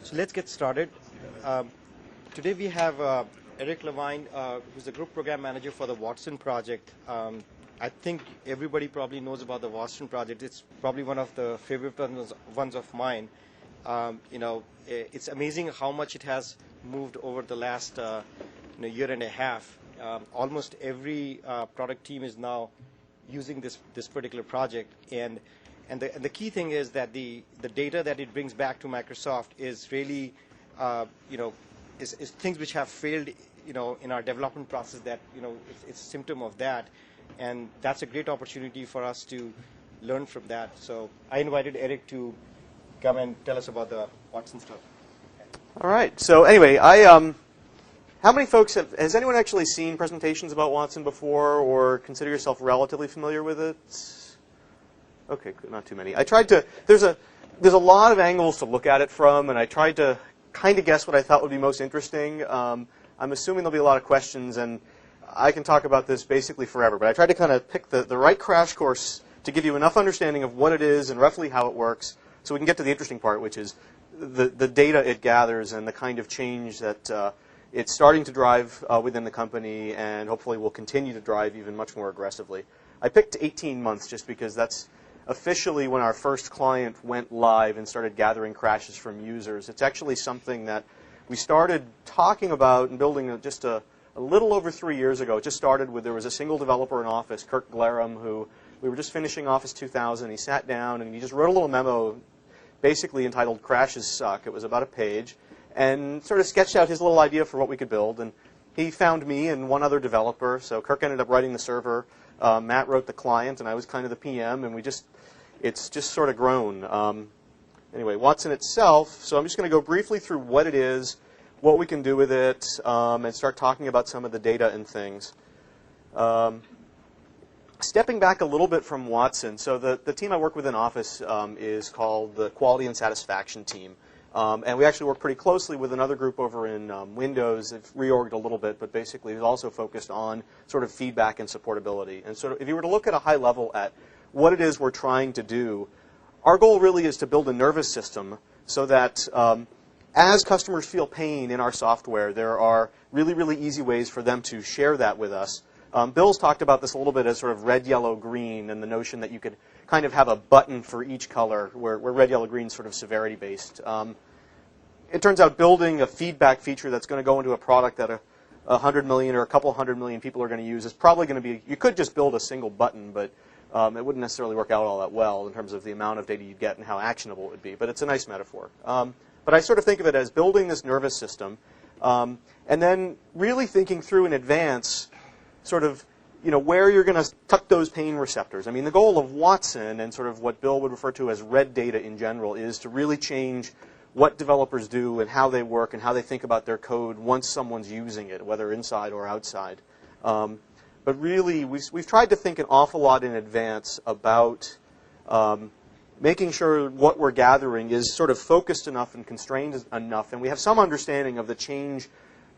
So let's get started. Um, Today we have Eric LeVine, who's the group program manager for the Watson project. I think everybody probably knows about the Watson project. It's probably one of the favorite ones of mine. It's amazing how much it has moved over the last year and a half. Almost every product team is now using this particular project, and the key thing is that the data that it brings back to Microsoft is really is things which have failed in our development process. That it's a symptom of that, and that's a great opportunity for us to learn from that. So I invited Eric to come and tell us about the Watson stuff. All right. So anyway, how many folks has anyone actually seen presentations about Watson before, or consider yourself relatively familiar with it? Okay, not too many. I tried to. There's a lot of angles to look at it from, and I tried to kind of guess what I thought would be most interesting. I'm assuming there'll be a lot of questions, and I can talk about this basically forever. But I tried to kind of pick the right crash course to give you enough understanding of what it is and roughly how it works, so we can get to the interesting part, which is the data it gathers and the kind of change that it's starting to drive within the company, and hopefully will continue to drive even much more aggressively. I picked 18 months just because that's officially when our first client went live and started gathering crashes from users. It's actually something that we started talking about and building just a little over 3 years ago. It just started with, there was a single developer in Office, Kirk Glarum, who we were just finishing Office 2000. He sat down and he just wrote a little memo basically entitled Crashes Suck. It was about a page, and sort of sketched out his little idea for what we could build. And he found me and one other developer. So Kirk ended up writing the server. Matt wrote the client, and I was kind of the PM, and it's just sort of grown. Anyway, Watson itself, so I'm just going to go briefly through what it is, what we can do with it, and start talking about some of the data and things. Stepping back a little bit from Watson, so the team I work with in Office is called the Quality and Satisfaction team. And we actually work pretty closely with another group over in Windows. They've reorged a little bit, but basically it's also focused on sort of feedback and supportability. And so if you were to look at a high level at what it is we're trying to do, our goal really is to build a nervous system so that as customers feel pain in our software, there are really, really easy ways for them to share that with us. Bill's talked about this a little bit as sort of red, yellow, green, and the notion that you could kind of have a button for each color, where red, yellow, green is sort of severity-based. It turns out building a feedback feature that's going to go into a product that 100 million or a couple 100 million people are going to use is probably going to be, you could just build a single button, but it wouldn't necessarily work out all that well in terms of the amount of data you'd get and how actionable it would be. But it's a nice metaphor. But I sort of think of it as building this nervous system, and then really thinking through in advance sort of where you're going to tuck those pain receptors. I mean, the goal of Watson and sort of what Bill would refer to as red data in general is to really change what developers do and how they work and how they think about their code once someone's using it, whether inside or outside. But really, we've tried to think an awful lot in advance about making sure what we're gathering is sort of focused enough and constrained enough, and we have some understanding of the change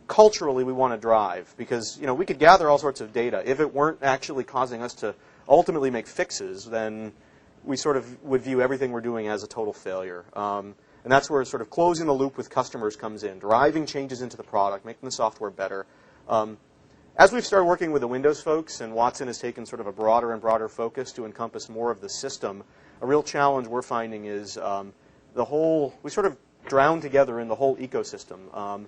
culturally we want to drive. Because we could gather all sorts of data. If it weren't actually causing us to ultimately make fixes, then we sort of would view everything we're doing as a total failure. And that's where sort of closing the loop with customers comes in, driving changes into the product, making the software better. As we've started working with the Windows folks, and Watson has taken sort of a broader and broader focus to encompass more of the system, a real challenge we're finding is we sort of drown together in the whole ecosystem.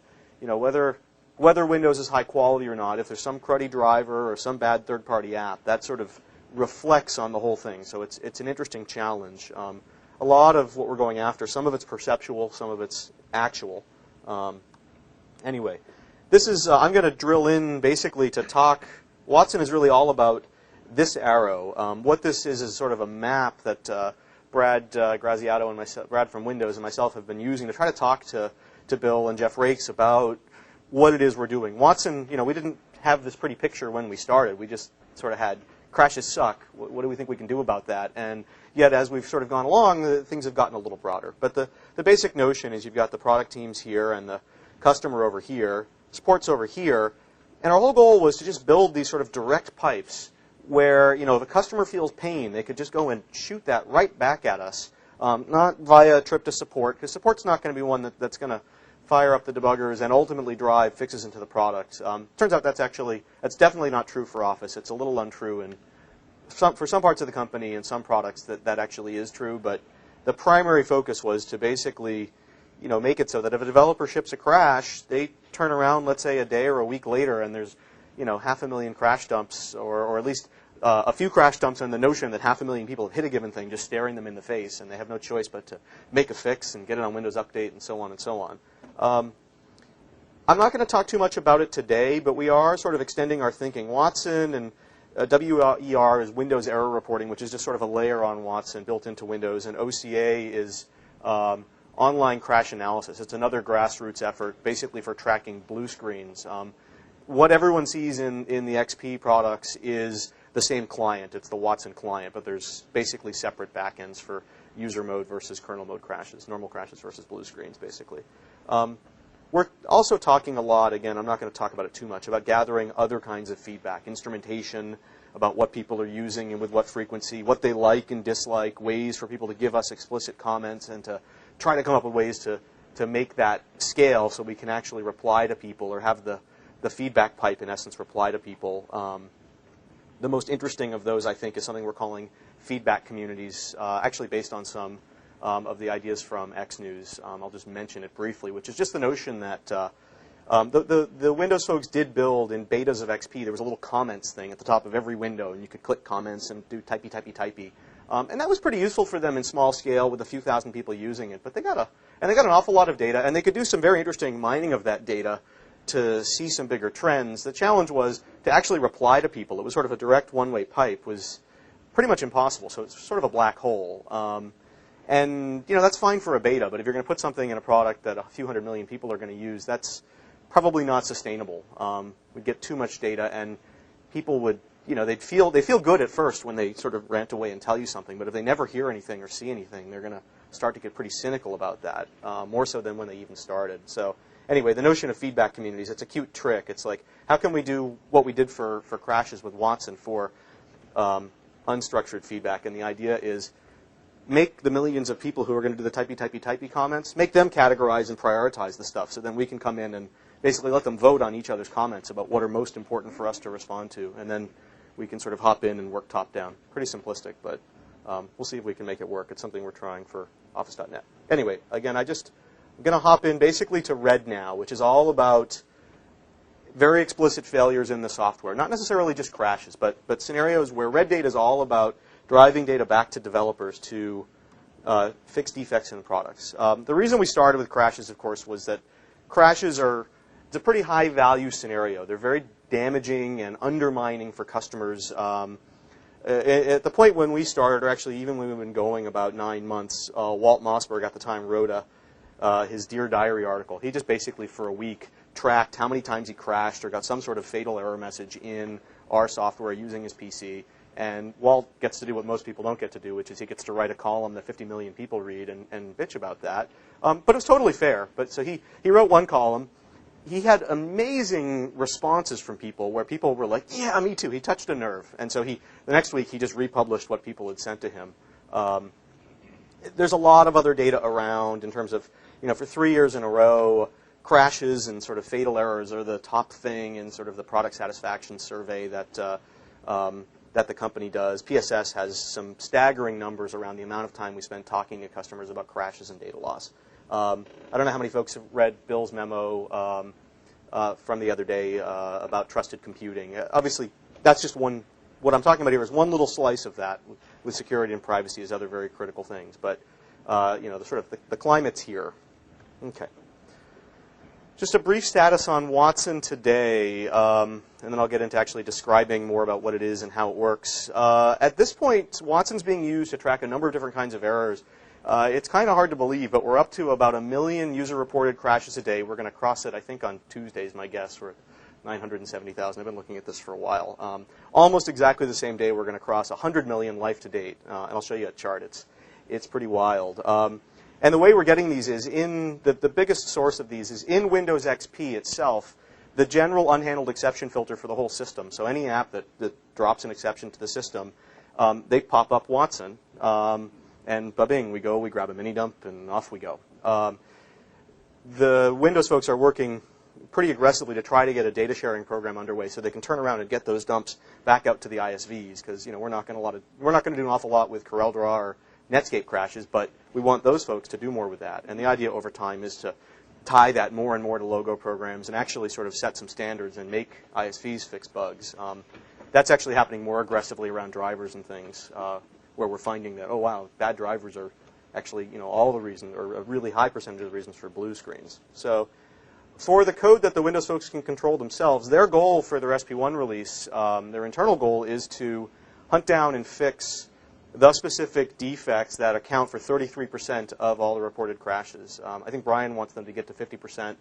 Whether Windows is high quality or not, if there's some cruddy driver or some bad third-party app, that sort of reflects on the whole thing. So it's an interesting challenge. A lot of what we're going after, some of it's perceptual, some of it's actual. Anyway, this is, I'm going to drill in basically to talk. Watson is really all about this arrow. What this is sort of a map that Brad Graziato and myself, Brad from Windows and myself have been using to try to talk to Bill and Jeff Rakes about what it is we're doing. Watson, we didn't have this pretty picture when we started. We just sort of had crashes suck. What do we think we can do about that? And yet, as we've sort of gone along, things have gotten a little broader. But the basic notion is you've got the product teams here and the customer over here, support's over here, and our whole goal was to just build these sort of direct pipes where, if a customer feels pain, they could just go and shoot that right back at us. not via a trip to support, because support's not going to be one that's going to fire up the debuggers and ultimately drive fixes into the product. Turns out that's definitely not true for Office. It's a little untrue, and for some parts of the company and some products that actually is true. But the primary focus was to basically, make it so that if a developer ships a crash, they turn around, let's say, a day or a week later, and there's 500,000 crash dumps, or at least a few crash dumps, and the notion that 500,000 people have hit a given thing, just staring them in the face, and they have no choice but to make a fix and get it on Windows Update and so on and so on. I'm not going to talk too much about it today, but we are sort of extending our thinking. Watson and WER is Windows Error Reporting, which is just sort of a layer on Watson built into Windows, and OCA is Online Crash Analysis. It's another grassroots effort, basically for tracking blue screens. What everyone sees in the XP products is the same client. It's the Watson client, but there's basically separate backends for user mode versus kernel mode crashes, normal crashes versus blue screens, basically. We're also talking a lot, again, I'm not going to talk about it too much, about gathering other kinds of feedback, instrumentation, about what people are using and with what frequency, what they like and dislike, ways for people to give us explicit comments, and to try to come up with ways to make that scale so we can actually reply to people or have the feedback pipe, in essence, reply to people. The most interesting of those, I think, is something we're calling feedback communities, actually based on some of the ideas from X News. I'll just mention it briefly, which is just the notion that the Windows folks did build in betas of XP. There was a little comments thing at the top of every window, and you could click comments and do typey, typey, typey. And that was pretty useful for them in small scale with a few thousand people using it. But they got an awful lot of data, and they could do some very interesting mining of that data to see some bigger trends. The challenge was to actually reply to people. It was sort of a direct one-way pipe, was pretty much impossible. So it's sort of a black hole. And that's fine for a beta, but if you're going to put something in a product that a few 100 million people are going to use, that's probably not sustainable. We'd get too much data, and people would, they feel good at first when they sort of rant away and tell you something, but if they never hear anything or see anything, they're going to start to get pretty cynical about that, more so than when they even started. So anyway, the notion of feedback communities, it's a cute trick. It's like, how can we do what we did for crashes with Watson for unstructured feedback? And the idea is, make the millions of people who are going to do the typey, typey, typey comments, make them categorize and prioritize the stuff, so then we can come in and basically let them vote on each other's comments about what are most important for us to respond to, and then we can sort of hop in and work top down. Pretty simplistic, but we'll see if we can make it work. It's something we're trying for Office.net. Anyway, again, I'm going to hop in basically to Red now, which is all about very explicit failures in the software. Not necessarily just crashes, but scenarios where Red Data is all about driving data back to developers to fix defects in the products. The reason we started with crashes, of course, was that crashes it's a pretty high-value scenario. They're very damaging and undermining for customers. At the point when we started, or actually even when we've been going about 9 months, Walt Mossberg at the time wrote his Dear Diary article. He just basically, for a week, tracked how many times he crashed or got some sort of fatal error message in our software using his PC. And Walt gets to do what most people don't get to do, which is he gets to write a column that 50 million people read and bitch about that. But it was totally fair. But so he wrote one column. He had amazing responses from people where people were like, yeah, me too. He touched a nerve. And so the next week he just republished what people had sent to him. There's a lot of other data around in terms of, for 3 years in a row, crashes and sort of fatal errors are the top thing in sort of the product satisfaction survey that the company does. PSS has some staggering numbers around the amount of time we spend talking to customers about crashes and data loss. I don't know how many folks have read Bill's memo from the other day about trusted computing. Obviously, that's just one. What I'm talking about here is one little slice of that, with security and privacy as other very critical things. But the climate's here. Okay. Just a brief status on Watson today, and then I'll get into actually describing more about what it is and how it works. At this point, Watson's being used to track a number of different kinds of errors. It's kind of hard to believe, but we're up to about 1 million user-reported crashes a day. We're going to cross it, I think, on Tuesday is my guess. We're at 970,000. I've been looking at this for a while. Almost exactly the same day, we're going to cross 100 million life to date, and I'll show you a chart. It's pretty wild. And the way we're getting these is the biggest source of these is in Windows XP itself, the general unhandled exception filter for the whole system. So any app that drops an exception to the system, they pop up Watson. And ba-bing, we go, we grab a mini dump, and off we go. The Windows folks are working pretty aggressively to try to get a data sharing program underway so they can turn around and get those dumps back out to the ISVs, because we're not going to do an awful lot with CorelDRAW or Netscape crashes, but we want those folks to do more with that. And the idea over time is to tie that more and more to logo programs and actually sort of set some standards and make ISVs fix bugs. That's actually happening more aggressively around drivers and things, where we're finding that, oh wow, bad drivers are actually all the reasons, or a really high percentage of the reasons for blue screens. So for the code that the Windows folks can control themselves, their goal for their SP1 release, their internal goal is to hunt down and fix the specific defects that account for 33% of all the reported crashes. I think Brian wants them to get to 50%.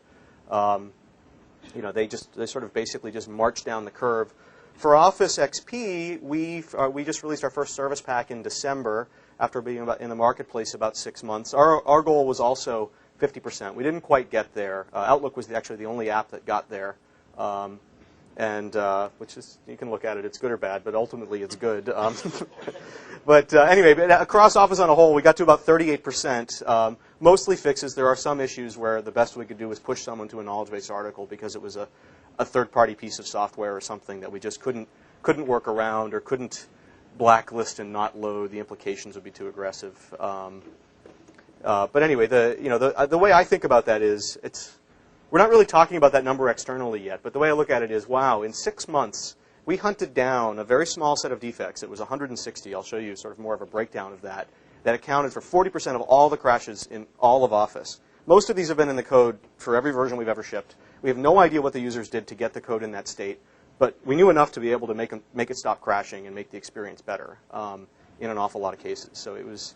They sort of basically just march down the curve. For Office XP, we just released our first service pack in December after being in the marketplace about 6 months. Our goal was also 50%. We didn't quite get there. Outlook was actually the only app that got there, which is, you can look at it, it's good or bad, but ultimately it's good. But across Office on a whole, we got to about 38%. Mostly fixes. There are some issues where the best we could do was push someone to a knowledge base article because it was a third-party piece of software or something that we just couldn't work around or couldn't blacklist and not load. The implications would be too aggressive. But anyway, the way I think about that is we're not really talking about that number externally yet, but the way I look at it is, wow, in 6 months, we hunted down a very small set of defects. It was 160. I'll show you sort of more of a breakdown of that accounted for 40% of all the crashes in all of Office. Most of these have been in the code for every version we've ever shipped. We have no idea what the users did to get the code in that state, but we knew enough to be able to make it stop crashing and make the experience better in an awful lot of cases. So it was,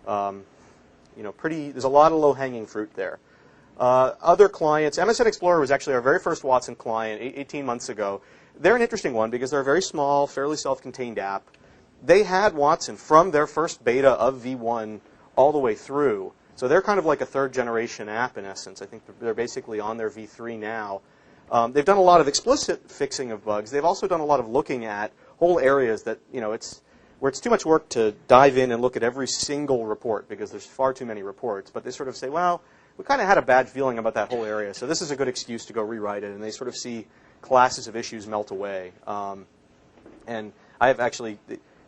there's a lot of low-hanging fruit there. Other clients, MSN Explorer was actually our very first Watson client 18 months ago. They're an interesting one because they're a very small, fairly self-contained app. They had Watson from their first beta of V1 all the way through. So they're kind of like a third-generation app in essence. I think they're basically on their V3 now. They've done a lot of explicit fixing of bugs. They've also done a lot of looking at whole areas that, where it's too much work to dive in and look at every single report because there's far too many reports. But they sort of say, well, we kind of had a bad feeling about that whole area, so this is a good excuse to go rewrite it. And they sort of see classes of issues melt away. And I have actually,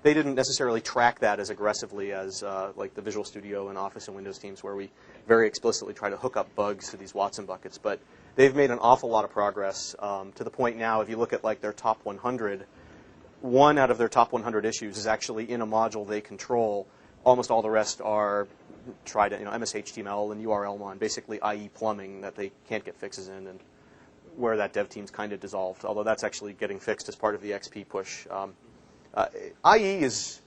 they didn't necessarily track that as aggressively as like the Visual Studio and Office and Windows teams where we very explicitly try to hook up bugs to these Watson buckets. But they've made an awful lot of progress to the point now, if you look at like their top 100, one out of their top 100 issues is actually in a module they control. Almost all the rest are MS-HTML and URL1, basically IE plumbing that they can't get fixes in, and where that dev team's kind of dissolved, although that's actually getting fixed as part of the XP push. IE is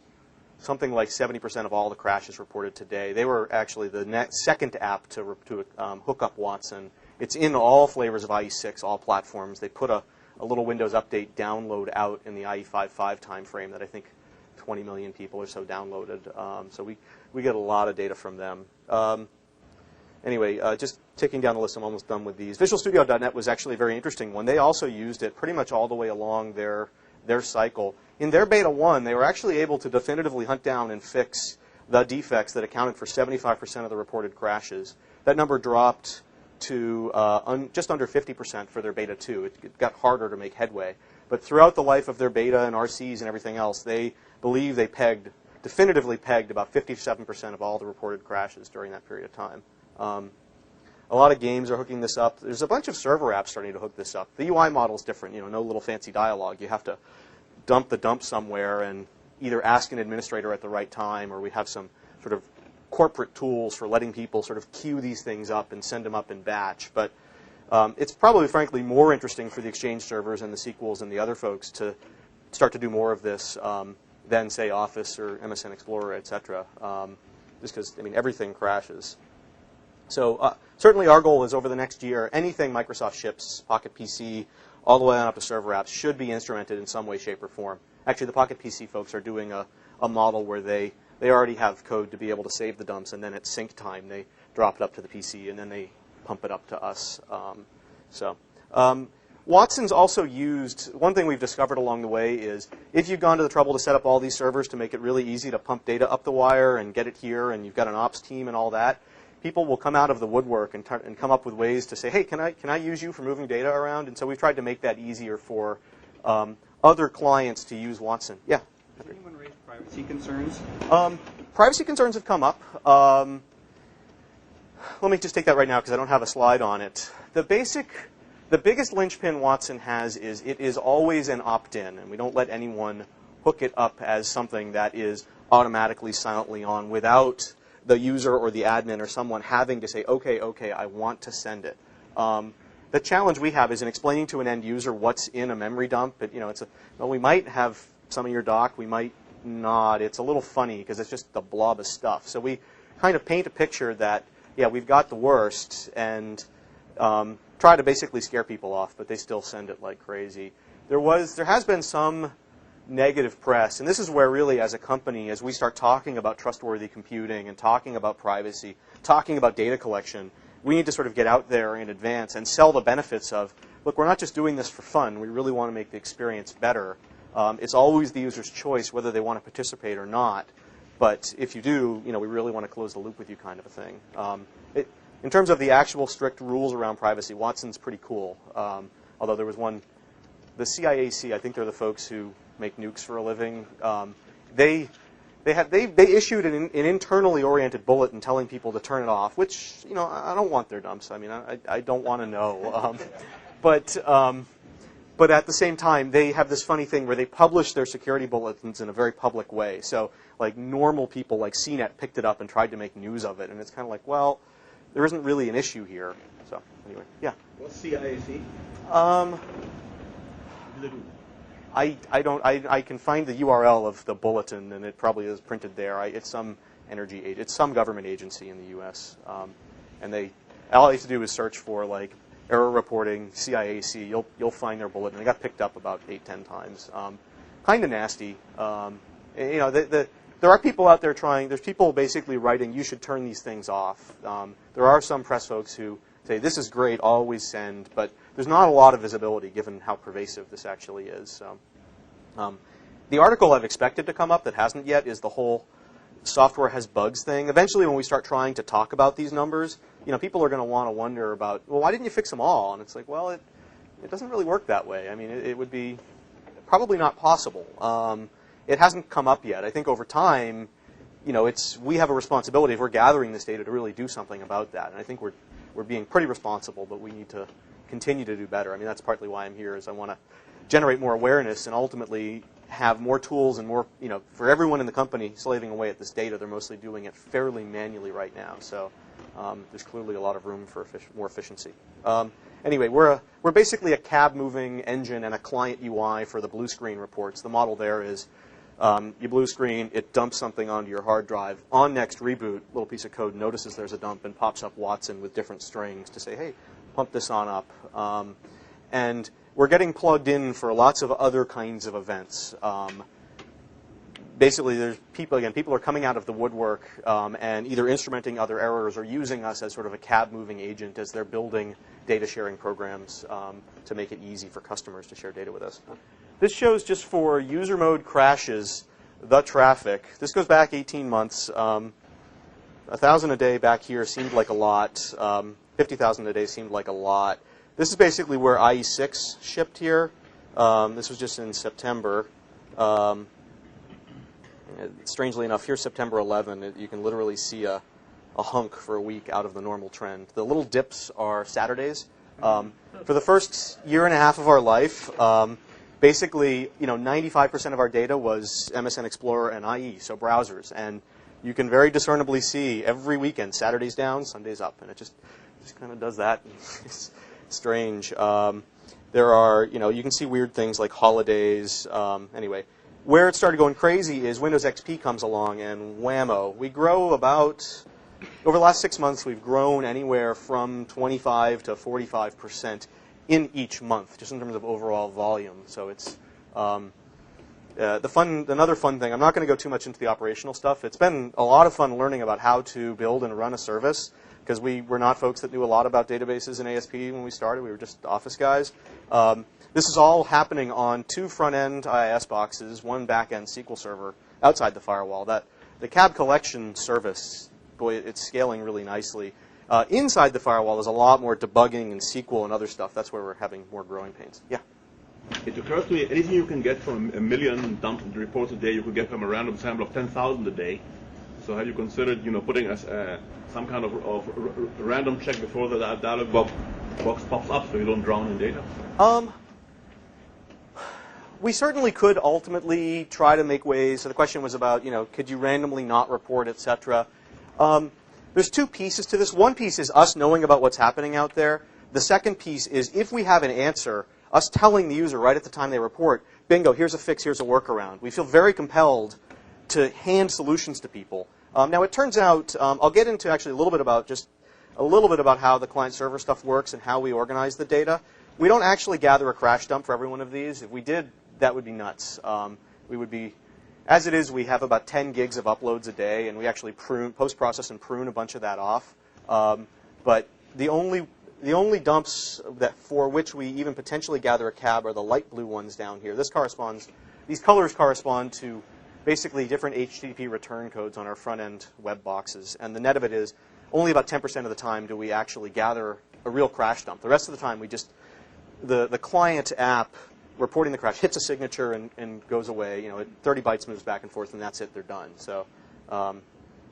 something like 70% of all the crashes reported today. They were actually the second app to hook up Watson. It's in all flavors of IE6, all platforms. They put a little Windows Update download out in the IE 5.5 timeframe that I think 20 million people or so downloaded. So we get a lot of data from them. Anyway, just ticking down the list, I'm almost done with these. VisualStudio.net was actually a very interesting one. They also used it pretty much all the way along their cycle. In their Beta 1, they were actually able to definitively hunt down and fix the defects that accounted for 75% of the reported crashes. That number dropped to just under 50% for their Beta 2. It got harder to make headway. But throughout the life of their beta and RCs and everything else, they believe they definitively pegged about 57% of all the reported crashes during that period of time. A lot of games are hooking this up. There's a bunch of server apps starting to hook this up. The UI model is different. No little fancy dialogue. You have to dump the dump somewhere and either ask an administrator at the right time, or we have some sort of corporate tools for letting people sort of queue these things up and send them up in batch. But it's probably, frankly, more interesting for the Exchange servers and the SQLs and the other folks to start to do more of this than, say, Office or MSN Explorer, et cetera. Just because, everything crashes. So certainly our goal is over the next year, anything Microsoft ships, Pocket PC, all the way on up to server apps, should be instrumented in some way, shape, or form. Actually, the Pocket PC folks are doing a model where they already have code to be able to save the dumps, and then at sync time they drop it up to the PC, and then they pump it up to us. Watson's also used, one thing we've discovered along the way is if you've gone to the trouble to set up all these servers to make it really easy to pump data up the wire and get it here, and you've got an ops team and all that, people will come out of the woodwork and come up with ways to say, hey, can I use you for moving data around? And so we've tried to make that easier for other clients to use Watson. Yeah? Has anyone raised privacy concerns? Privacy concerns have come up. Let me just take that right now because I don't have a slide on it. The biggest linchpin Watson has is it is always an opt-in, and we don't let anyone hook it up as something that is automatically silently on without the user or the admin or someone having to say, okay, I want to send it. The challenge we have is in explaining to an end user what's in a memory dump. We might have some of your doc, we might not. It's a little funny because it's just the blob of stuff. So we kind of paint a picture that, yeah, we've got the worst, and try to basically scare people off, but they still send it like crazy. There has been some negative press, and this is where really as a company, as we start talking about trustworthy computing and talking about privacy, talking about data collection, we need to sort of get out there in advance and sell the benefits of, look, we're not just doing this for fun. We really want to make the experience better. It's always the user's choice whether they want to participate or not. But if you do, we really want to close the loop with you kind of a thing. In terms of the actual strict rules around privacy, Watson's pretty cool. Although there was one, the CIAC, I think they're the folks who make nukes for a living. They issued an internally oriented bulletin telling people to turn it off, which I don't want their dumps. I mean, I don't want to know. But at the same time, they have this funny thing where they publish their security bulletins in a very public way. So like normal people like CNET picked it up and tried to make news of it, and it's kind of like, well, there isn't really an issue here. So anyway, yeah. What's CIAC? I can find the URL of the bulletin, and it probably is printed there. It's some it's some government agency in the U.S. And all I have to do is search for like error reporting CIAC. You'll find their bulletin. They got picked up about 8-10 times. Kind of nasty. There are people out there trying. There's people basically writing, you should turn these things off. There are some press folks who say, this is great, always send, but there's not a lot of visibility given how pervasive this actually is. So, the article I've expected to come up that hasn't yet is the whole software has bugs thing. Eventually, when we start trying to talk about these numbers, people are going to want to wonder about, well, why didn't you fix them all? And it's like, well, it doesn't really work that way. I mean, it would be probably not possible. It hasn't come up yet. I think over time, we have a responsibility if we're gathering this data to really do something about that. And I think we're being pretty responsible, but we need to continue to do better. I mean, that's partly why I'm here, is I want to generate more awareness and ultimately have more tools and more, for everyone in the company slaving away at this data, they're mostly doing it fairly manually right now. So there's clearly a lot of room for more efficiency. Anyway, we're basically a cab-moving engine and a client UI for the blue screen reports. The model there is you blue screen, it dumps something onto your hard drive. On next reboot, little piece of code notices there's a dump and pops up Watson with different strings to say, hey, pump this on up. And we're getting plugged in for lots of other kinds of events. Basically, there's people are coming out of the woodwork and either instrumenting other errors or using us as sort of a cab-moving agent as they're building data sharing programs to make it easy for customers to share data with us. This shows just for user mode crashes, the traffic. This goes back 18 months. 1,000 a day back here seemed like a lot. 50,000 a day seemed like a lot. This is basically where IE6 shipped here. This was just in September. Strangely enough, here's September 11. You can literally see a hunk for a week out of the normal trend. The little dips are Saturdays. For the first year and a half of our life, basically, 95% of our data was MSN Explorer and IE, so browsers. And you can very discernibly see every weekend, Saturdays down, Sundays up. And it just kind of does that. It's strange. There are, you can see weird things like holidays. Anyway, where it started going crazy is Windows XP comes along and whammo. We grow about, over the last 6 months, we've grown anywhere from 25 to 45% in each month, just in terms of overall volume. So it's Another fun thing, I'm not going to go too much into the operational stuff. It's been a lot of fun learning about how to build and run a service, because we were not folks that knew a lot about databases and ASP when we started. We were just Office guys. This is all happening on 2 front-end IIS boxes, 1 back-end SQL server outside the firewall. The cab collection service, boy, it's scaling really nicely. Inside the firewall, there's a lot more debugging and SQL and other stuff. That's where we're having more growing pains. Yeah? It occurs to me, anything you can get from a million dumped reports a day, you could get from a random sample of 10,000 a day. So have you considered, putting some kind of random check before the dialog box pops up so you don't drown in data? We certainly could ultimately try to make ways. So the question was about, could you randomly not report, et cetera. There's 2 pieces to this. One piece is us knowing about what's happening out there. The second piece is if we have an answer, us telling the user right at the time they report, bingo, here's a fix, here's a workaround. We feel very compelled to hand solutions to people. Now, it turns out, I'll get into actually a little bit about how the client-server stuff works and how we organize the data. We don't actually gather a crash dump for every one of these. If we did, that would be nuts. As it is, we have about 10 gigs of uploads a day, and we actually post-process and prune a bunch of that off. But the only dumps for which we even potentially gather a cab are the light blue ones down here. These colors correspond to basically different HTTP return codes on our front-end web boxes. And the net of it is only about 10% of the time do we actually gather a real crash dump. The rest of the time, the client app reporting the crash hits a signature and goes away. 30 bytes moves back and forth, and that's it. They're done. So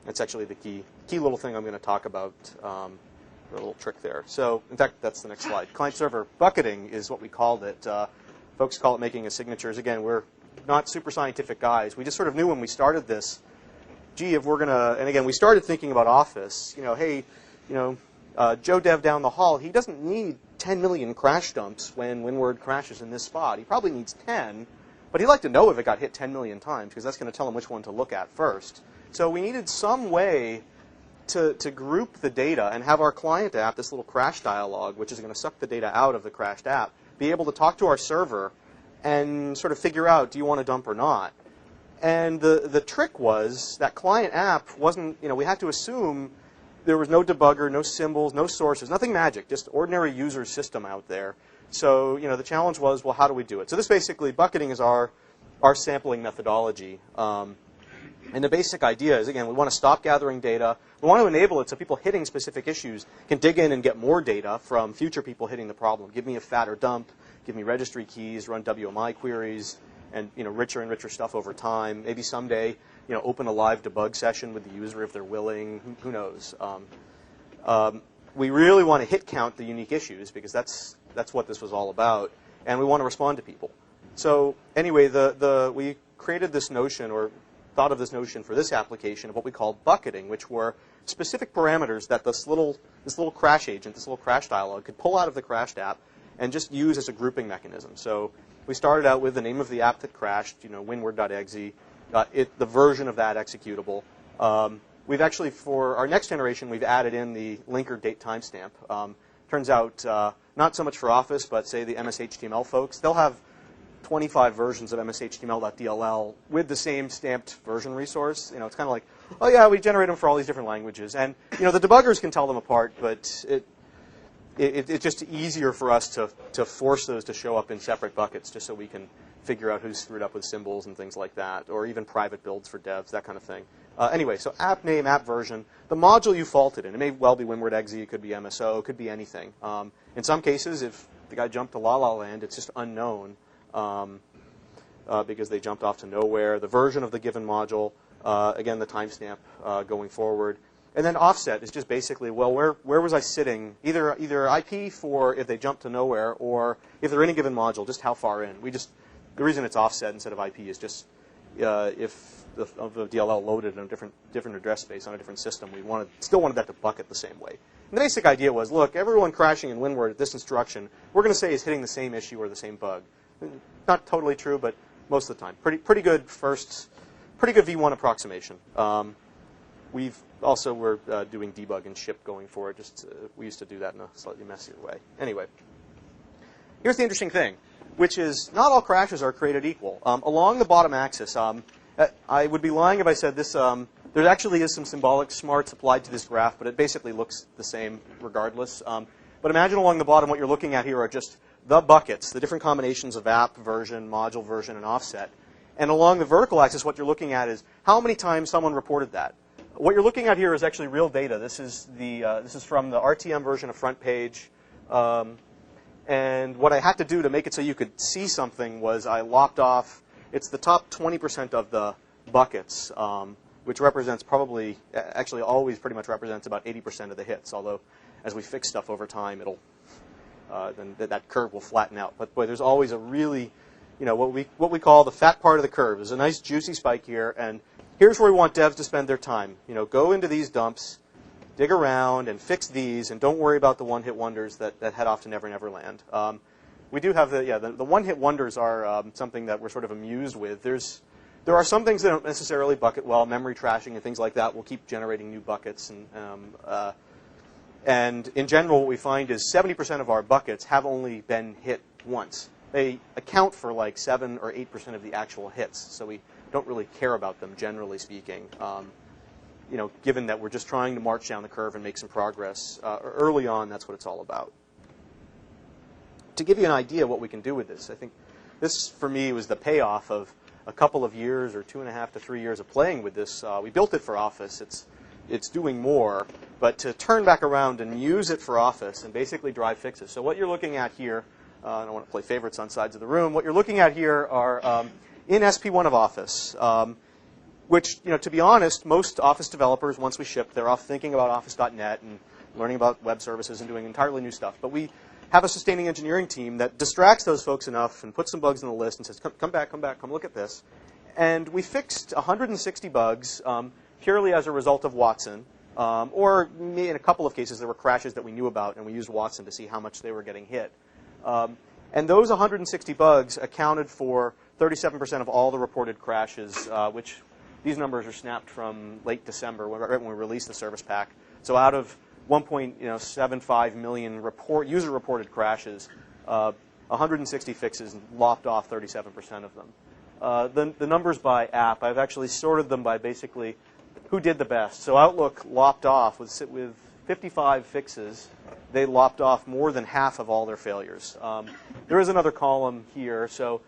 that's actually the key little thing I'm going to talk about. A little trick there. So, in fact, that's the next slide. Client-server bucketing is what we called it. Folks call it making a signatures. Again, we're not super scientific guys. We just sort of knew when we started this, gee, if we're going to, and again, we started thinking about Office. Hey, Joe Dev down the hall, he doesn't need 10 million crash dumps when WinWord crashes in this spot. He probably needs 10, but he'd like to know if it got hit 10 million times, because that's going to tell him which one to look at first. So we needed some way to group the data and have our client app, this little crash dialog, which is going to suck the data out of the crashed app, be able to talk to our server and sort of figure out, do you want to dump or not? And the trick was that client app wasn't, we had to assume there was no debugger, no symbols, no sources, nothing magic, just ordinary user system out there. So, the challenge was, well, how do we do it? So this basically, bucketing is our sampling methodology. And the basic idea is, again, we want to stop gathering data. We want to enable it so people hitting specific issues can dig in and get more data from future people hitting the problem. Give me a fatter dump, give me registry keys, run WMI queries, and richer and richer stuff over time. Maybe someday, open a live debug session with the user if they're willing. Who knows? We really want to hit count the unique issues because that's what this was all about, and we want to respond to people. So anyway, we created this notion, or thought of this notion for this application of what we call bucketing, which were specific parameters that this little crash agent, this little crash dialog, could pull out of the crashed app and just use as a grouping mechanism. So we started out with the name of the app that crashed, winword.exe, the version of that executable. We've actually, for our next generation, we've added in the linker date timestamp. Turns out, not so much for Office, but say the MS-HTML folks, they'll have 25 versions of MS-HTML.dll with the same stamped version resource. It's kind of like, oh yeah, we generate them for all these different languages. And the debuggers can tell them apart, but it's just easier for us to force those to show up in separate buckets just so we can figure out who's screwed up with symbols and things like that, or even private builds for devs, that kind of thing. Anyway, so app name, app version, the module you faulted in. It may well be WinWord.exe, it could be MSO, it could be anything. In some cases, if the guy jumped to La La Land, it's just unknown because they jumped off to nowhere. The version of the given module, again, the timestamp going forward. And then offset is just basically, well, where was I sitting? Either IP for if they jumped to nowhere, or if they're in a given module, just how far in. The reason it's offset instead of IP is just if the DLL loaded in a different address space on a different system, we still wanted that to bucket the same way. And the basic idea was, look, everyone crashing in WinWord at this instruction, we're going to say is hitting the same issue or the same bug. Not totally true, but most of the time. Pretty good V1 approximation. We're doing debug and ship going forward. We used to do that in a slightly messier way. Anyway, here's the interesting thing, which is not all crashes are created equal. Along the bottom axis, I would be lying if I said this. There actually is some symbolic smarts applied to this graph, but it basically looks the same regardless. But imagine along the bottom what you're looking at here are just the buckets, the different combinations of app version, module version, and offset. And along the vertical axis, what you're looking at is how many times someone reported that. What you're looking at here is actually real data. This is from the RTM version of Front Page. And what I had to do to make it so you could see something was I lopped off, it's the top 20% of the buckets, which represents probably, actually always pretty much represents about 80% of the hits, although as we fix stuff over time, it'll, then that curve will flatten out. But boy, there's always a really, what we call the fat part of the curve. There's a nice juicy spike here, and here's where we want devs to spend their time. Go into these dumps, dig around, and fix these, and don't worry about the one-hit wonders that head off to Never Never Land. We do have the one-hit wonders are something that we're sort of amused with. There are some things that don't necessarily bucket well. Memory trashing and things like that will keep generating new buckets. And in general, what we find is 70% of our buckets have only been hit once. They account for like 7 or 8% of the actual hits, so we don't really care about them, generally speaking. Given that we're just trying to march down the curve and make some progress early on, that's what it's all about. To give you an idea of what we can do with this, I think this, for me, was the payoff of a couple of years or 2.5 to 3 years of playing with this. We built it for Office. It's doing more, but to turn back around and use it for Office and basically drive fixes. So what you're looking at here, I don't want to play favorites on sides of the room. What you're looking at here are in SP1 of Office, which, to be honest, most Office developers, once we ship, they're off thinking about Office.net and learning about web services and doing entirely new stuff. But we have a sustaining engineering team that distracts those folks enough and puts some bugs in the list and says, come back, come look at this. And we fixed 160 bugs purely as a result of Watson. Or in a couple of cases, there were crashes that we knew about, and we used Watson to see how much they were getting hit. And those 160 bugs accounted for 37% of all the reported crashes, which these numbers are snapped from late December, right when we released the service pack. So out of 1.75 million user-reported crashes, 160 fixes lopped off 37% of them. The numbers by app, I've actually sorted them by basically who did the best. So Outlook lopped off with 55 fixes. They lopped off more than half of all their failures. There is another column here. So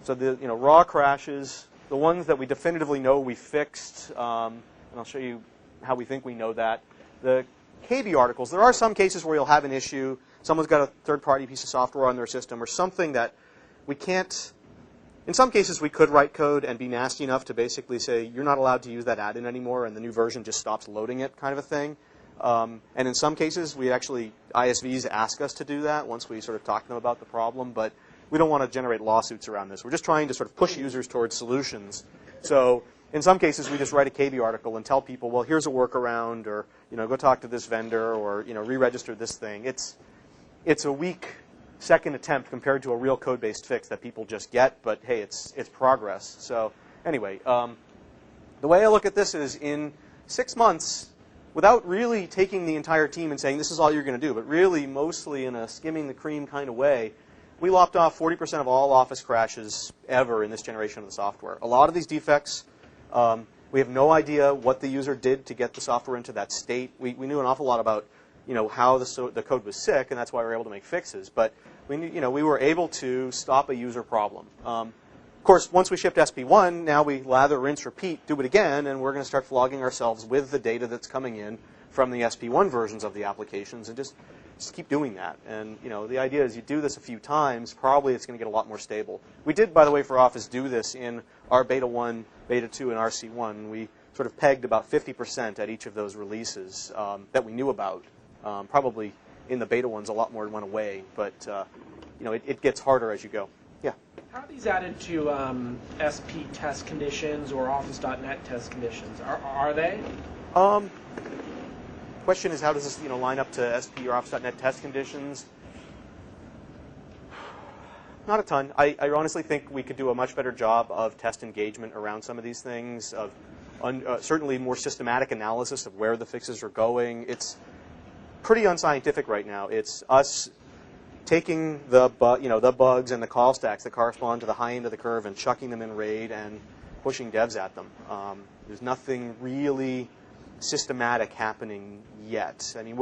the raw crashes, the ones that we definitively know we fixed, and I'll show you how we think we know that. The KB articles, there are some cases where you'll have an issue. Someone's got a third-party piece of software on their system or something that we can't. In some cases, we could write code and be nasty enough to basically say, you're not allowed to use that add-in anymore, and the new version just stops loading it, kind of a thing. And in some cases, ISVs ask us to do that once we sort of talk to them about the problem, but we don't want to generate lawsuits around this. We're just trying to sort of push users towards solutions. So in some cases, we just write a KB article and tell people, well, here's a workaround, or go talk to this vendor, or re-register this thing. It's a weak second attempt compared to a real code-based fix that people just get, but hey, it's progress. So anyway, the way I look at this is in 6 months, without really taking the entire team and saying this is all you're going to do, but really mostly in a skimming the cream kind of way, we lopped off 40% of all Office crashes ever in this generation of the software. A lot of these defects, we have no idea what the user did to get the software into that state. We knew an awful lot about how the code was sick, and that's why we were able to make fixes. But we were able to stop a user problem. Of course, once we shipped SP1, now we lather, rinse, repeat, do it again, and we're going to start flogging ourselves with the data that's coming in from the SP1 versions of the applications, and just keep doing that. And the idea is you do this a few times, probably it's going to get a lot more stable. We did, by the way, for Office do this in our Beta 1, Beta 2, and RC1. We sort of pegged about 50% at each of those releases that we knew about. Probably in the Beta ones, a lot more went away, but it gets harder as you go. Yeah. How are these added to SP test conditions or Office.net test conditions? Are they? Question is, how does this line up to SP or Office.net test conditions? Not a ton. I honestly think we could do a much better job of test engagement around some of these things, of certainly more systematic analysis of where the fixes are going. It's pretty unscientific right now. It's us taking the bugs and the call stacks that correspond to the high end of the curve and chucking them in RAID and pushing devs at them. There's nothing really systematic happening yet. I mean,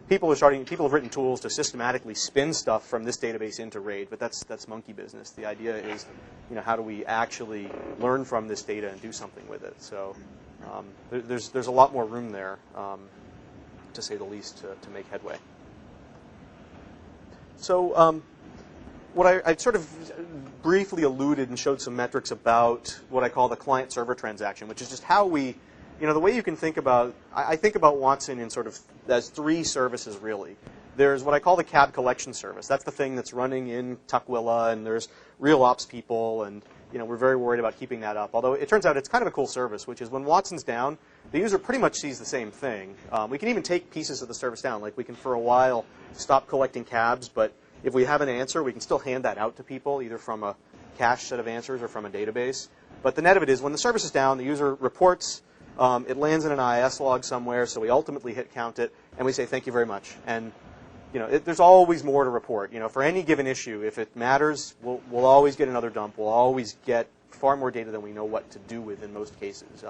people have written tools to systematically spin stuff from this database into RAID, but that's monkey business. The idea is, how do we actually learn from this data and do something with it? So there's a lot more room there, to say the least, to make headway. So what I sort of briefly alluded and showed some metrics about what I call the client-server transaction, which is just how we, the way you can think about, I think about Watson in sort of as three services, really. There's what I call the cab collection service. That's the thing that's running in Tukwila, and there's real ops people, and we're very worried about keeping that up. Although it turns out it's kind of a cool service, which is when Watson's down, the user pretty much sees the same thing. We can even take pieces of the service down. Like we can, for a while, stop collecting cabs, but if we have an answer, we can still hand that out to people, either from a cache set of answers or from a database. But the net of it is, when the service is down, the user reports, it lands in an IIS log somewhere, so we ultimately hit count it, and we say thank you very much. And there's always more to report. For any given issue, if it matters, we'll always get another dump. We'll always get far more data than we know what to do with in most cases.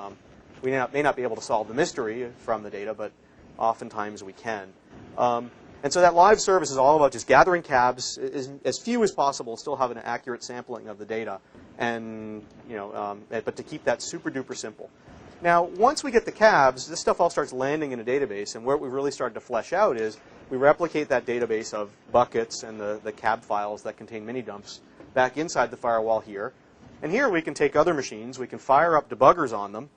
We may not be able to solve the mystery from the data, but oftentimes we can. And so that live service is all about just gathering cabs, as few as possible, still have an accurate sampling of the data, and but to keep that super duper simple. Now, once we get the cabs, this stuff all starts landing in a database, and where we really started to flesh out is we replicate that database of buckets and the cab files that contain mini dumps back inside the firewall here. And here we can take other machines, we can fire up debuggers on them,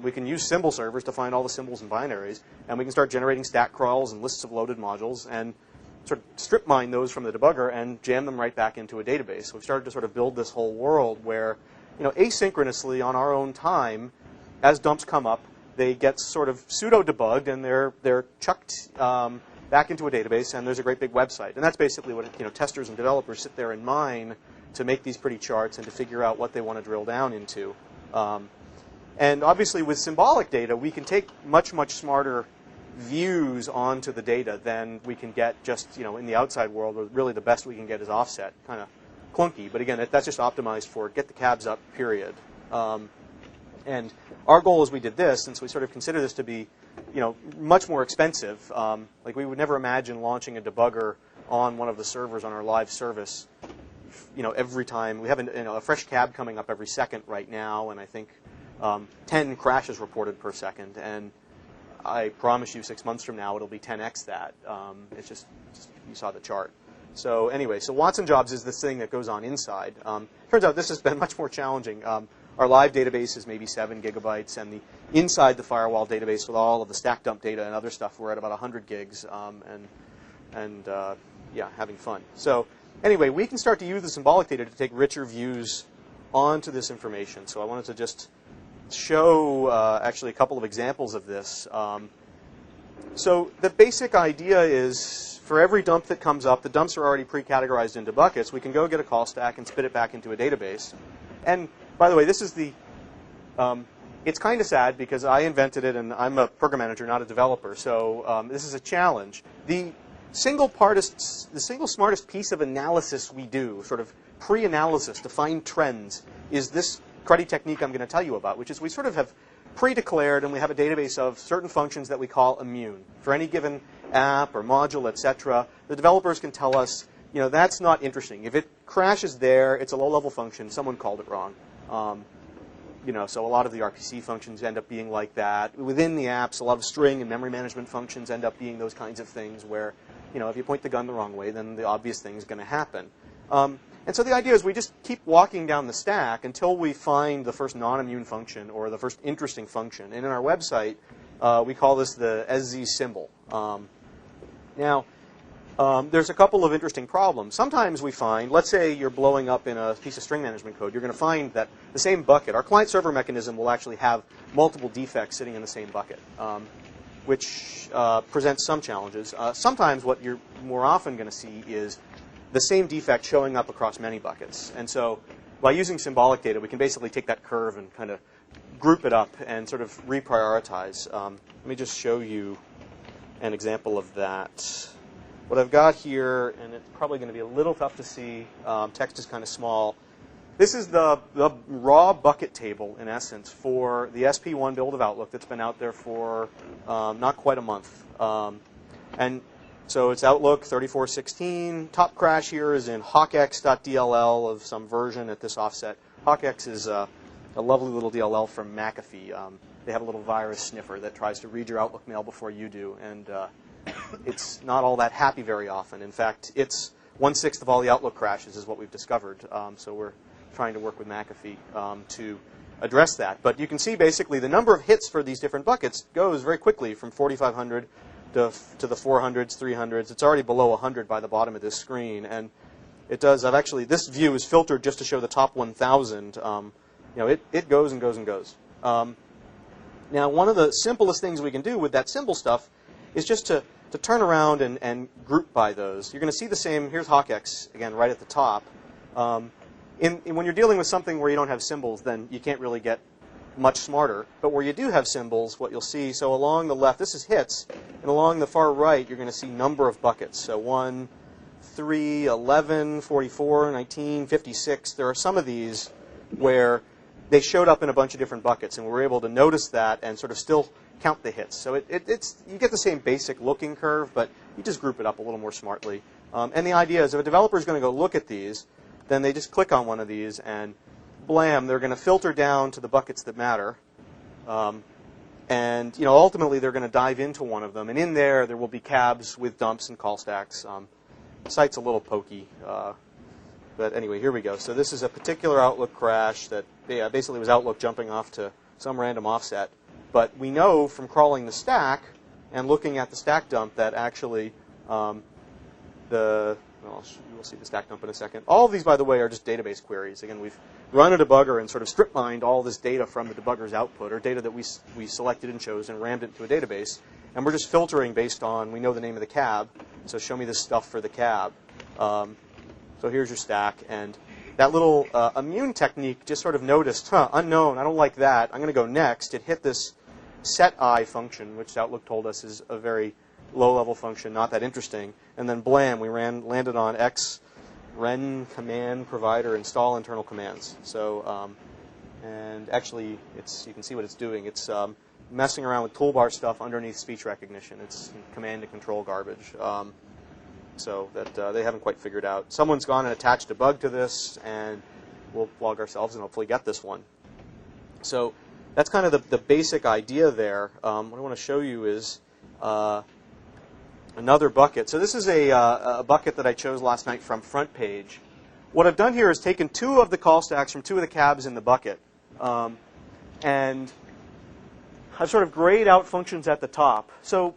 we can use symbol servers to find all the symbols and binaries, and we can start generating stack crawls and lists of loaded modules and sort of strip mine those from the debugger and jam them right back into a database. So we've started to sort of build this whole world where, asynchronously on our own time, as dumps come up, they get sort of pseudo-debugged and they're chucked back into a database, and there's a great big website. And that's basically what testers and developers sit there and mine to make these pretty charts and to figure out what they want to drill down into. And obviously with symbolic data, we can take much, much smarter views onto the data than we can get just in the outside world, where really the best we can get is offset. Kind of clunky, but again, that's just optimized for get the cabs up, period. And our goal as we did this, since we sort of consider this to be much more expensive, like we would never imagine launching a debugger on one of the servers on our live service every time. We have a fresh cab coming up every second right now, and I think 10 crashes reported per second, and I promise you 6 months from now it'll be 10x that. It's just you saw the chart. So anyway, so Watson Jobs is this thing that goes on inside. Turns out this has been much more challenging. Our live database is maybe 7 gigabytes, and the inside the firewall database with all of the stack dump data and other stuff, we're at about 100 gigs, and having fun. So anyway, we can start to use the symbolic data to take richer views onto this information. So I wanted to just show actually a couple of examples of this. So the basic idea is for every dump that comes up, the dumps are already pre-categorized into buckets. We can go get a call stack and spit it back into a database. And by the way, this is it's kind of sad because I invented it and I'm a program manager, not a developer. So this is a challenge. The single smartest piece of analysis we do, sort of pre-analysis to find trends, is this cruddy technique I'm going to tell you about, which is we sort of have pre-declared and we have a database of certain functions that we call immune. For any given app or module, etc., the developers can tell us, that's not interesting. If it crashes there, it's a low-level function. Someone called it wrong. So a lot of the RPC functions end up being like that. Within the apps, a lot of string and memory management functions end up being those kinds of things where, if you point the gun the wrong way, then the obvious thing is going to happen. And so the idea is we just keep walking down the stack until we find the first non-immune function or the first interesting function. And in our website, we call this the SZ symbol. Now, there's a couple of interesting problems. Sometimes we find, let's say you're blowing up in a piece of string management code, you're going to find that the same bucket, our client-server mechanism will actually have multiple defects sitting in the same bucket, which presents some challenges. Sometimes what you're more often going to see is the same defect showing up across many buckets. And so by using symbolic data, we can basically take that curve and kind of group it up and sort of reprioritize. Let me just show you an example of that. what I've got here, and it's probably going to be a little tough to see, text is kind of small. This is the raw bucket table, in essence, for the SP1 build of Outlook that's been out there for not quite a month. And so it's Outlook 3416. Top crash here is in hawkx.dll of some version at this offset. Hawkx is a lovely little DLL from McAfee. They have a little virus sniffer that tries to read your Outlook mail before you do, and it's not all that happy very often. In fact, it's 1/6 of all the Outlook crashes is what we've discovered. So we're trying to work with McAfee to address that. But you can see basically the number of hits for these different buckets goes very quickly from 4,500 to the 400s, 300s. It's already below 100 by the bottom of this screen, and it does. This view is filtered just to show the top 1,000. It goes and goes and goes. Now, one of the simplest things we can do with that symbol stuff is just to turn around and group by those. You're going to see the same. Here's hawkx again, right at the top. When you're dealing with something where you don't have symbols, then you can't really get much smarter. But where you do have symbols, what you'll see, so along the left, this is hits, and along the far right, you're going to see number of buckets. So 1, 3, 11, 44, 19, 56. There are some of these where they showed up in a bunch of different buckets, and we were able to notice that and sort of still count the hits. So you get the same basic looking curve, but you just group it up a little more smartly. And the idea is if a developer is going to go look at these, then they just click on one of these, and blam, they're going to filter down to the buckets that matter. And ultimately, they're going to dive into one of them. And in there will be cabs with dumps and call stacks. The site's a little pokey. But anyway, here we go. So this is a particular Outlook crash that basically was Outlook jumping off to some random offset. But we know from crawling the stack and looking at the stack dump that actually we'll see the stack dump in a second. All of these, by the way, are just database queries. Again, we've run a debugger and sort of strip mined all this data from the debugger's output, or data that we selected and chose and rammed it into a database. And we're just filtering based on, we know the name of the cab, so show me this stuff for the cab. So here's your stack. And that little immune technique just sort of noticed, unknown, I don't like that. I'm going to go next. It hit this setI function, which Outlook told us is a very low-level function, not that interesting. And then blam, we landed on x ren command provider install internal commands. So, and actually, you can see what it's doing. It's messing around with toolbar stuff underneath speech recognition. It's command and control garbage. So that they haven't quite figured out. Someone's gone and attached a bug to this, and we'll log ourselves and hopefully get this one. So that's kind of the basic idea there. What I want to show you is another bucket. So this is a bucket that I chose last night from Front Page. What I've done here is taken 2 of the call stacks from 2 of the cabs in the bucket, and I've sort of grayed out functions at the top. So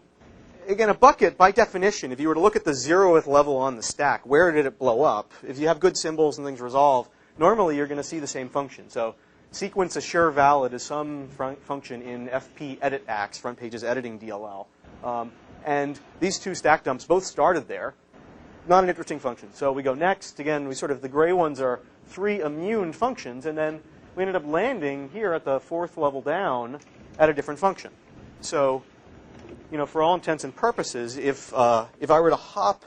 again, a bucket, by definition, if you were to look at the 0th level on the stack, where did it blow up? If you have good symbols and things resolved, normally you're going to see the same function. So sequence assure valid is some function in FP edit ax, Front Page's editing DLL. And these 2 stack dumps both started there. Not an interesting function. So we go next. Again, the gray ones are 3 immune functions, and then we ended up landing here at the 4th level down at a different function. So, for all intents and purposes, if I were to hop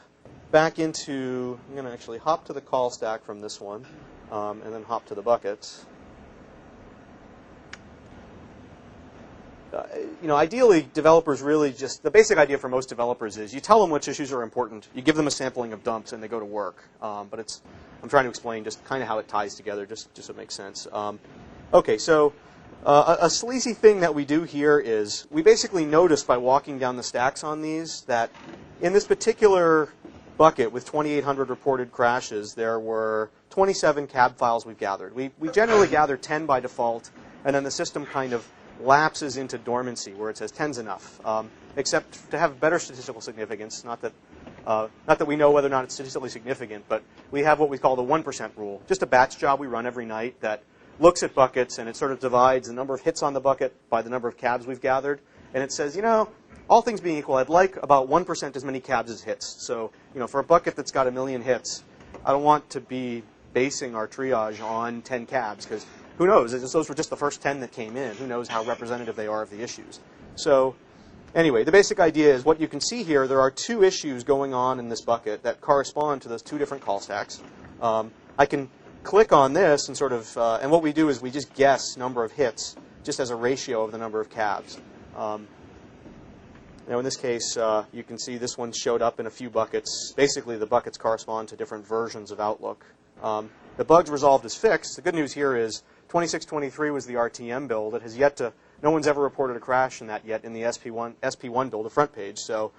back into, I'm going to actually hop to the call stack from this one, and then hop to the buckets. Ideally, developers really the basic idea for most developers is you tell them which issues are important, you give them a sampling of dumps, and they go to work. But I'm trying to explain just kind of how it ties together, just so it makes sense. Okay, so a sleazy thing that we do here is we basically noticed by walking down the stacks on these that in this particular bucket with 2,800 reported crashes, there were 27 cab files we've gathered. We generally gather 10 by default, and then the system kind of lapses into dormancy where it says 10's enough, except to have better statistical significance. Not that we know whether or not it's statistically significant, but we have what we call the 1% rule, just a batch job we run every night that looks at buckets, and it sort of divides the number of hits on the bucket by the number of cabs we've gathered. And it says, all things being equal, I'd like about 1% as many cabs as hits. So, for a bucket that's got 1 million hits, I don't want to be basing our triage on 10 cabs, because who knows? Those were just the first 10 that came in. Who knows how representative they are of the issues? So Anyway, the basic idea is what you can see here. There are two issues going on in this bucket that correspond to those two different call stacks. I can click on this and sort of, and what we do is we just guess number of hits just as a ratio of the number of cabs. Now in this case, you can see this one showed up in a few buckets. Basically, the buckets correspond to different versions of Outlook. The bugs resolved is fixed. The good news here is 2623 was the RTM build. It has yet to, no one's ever reported a crash in that yet in the SP1 build, the front page. So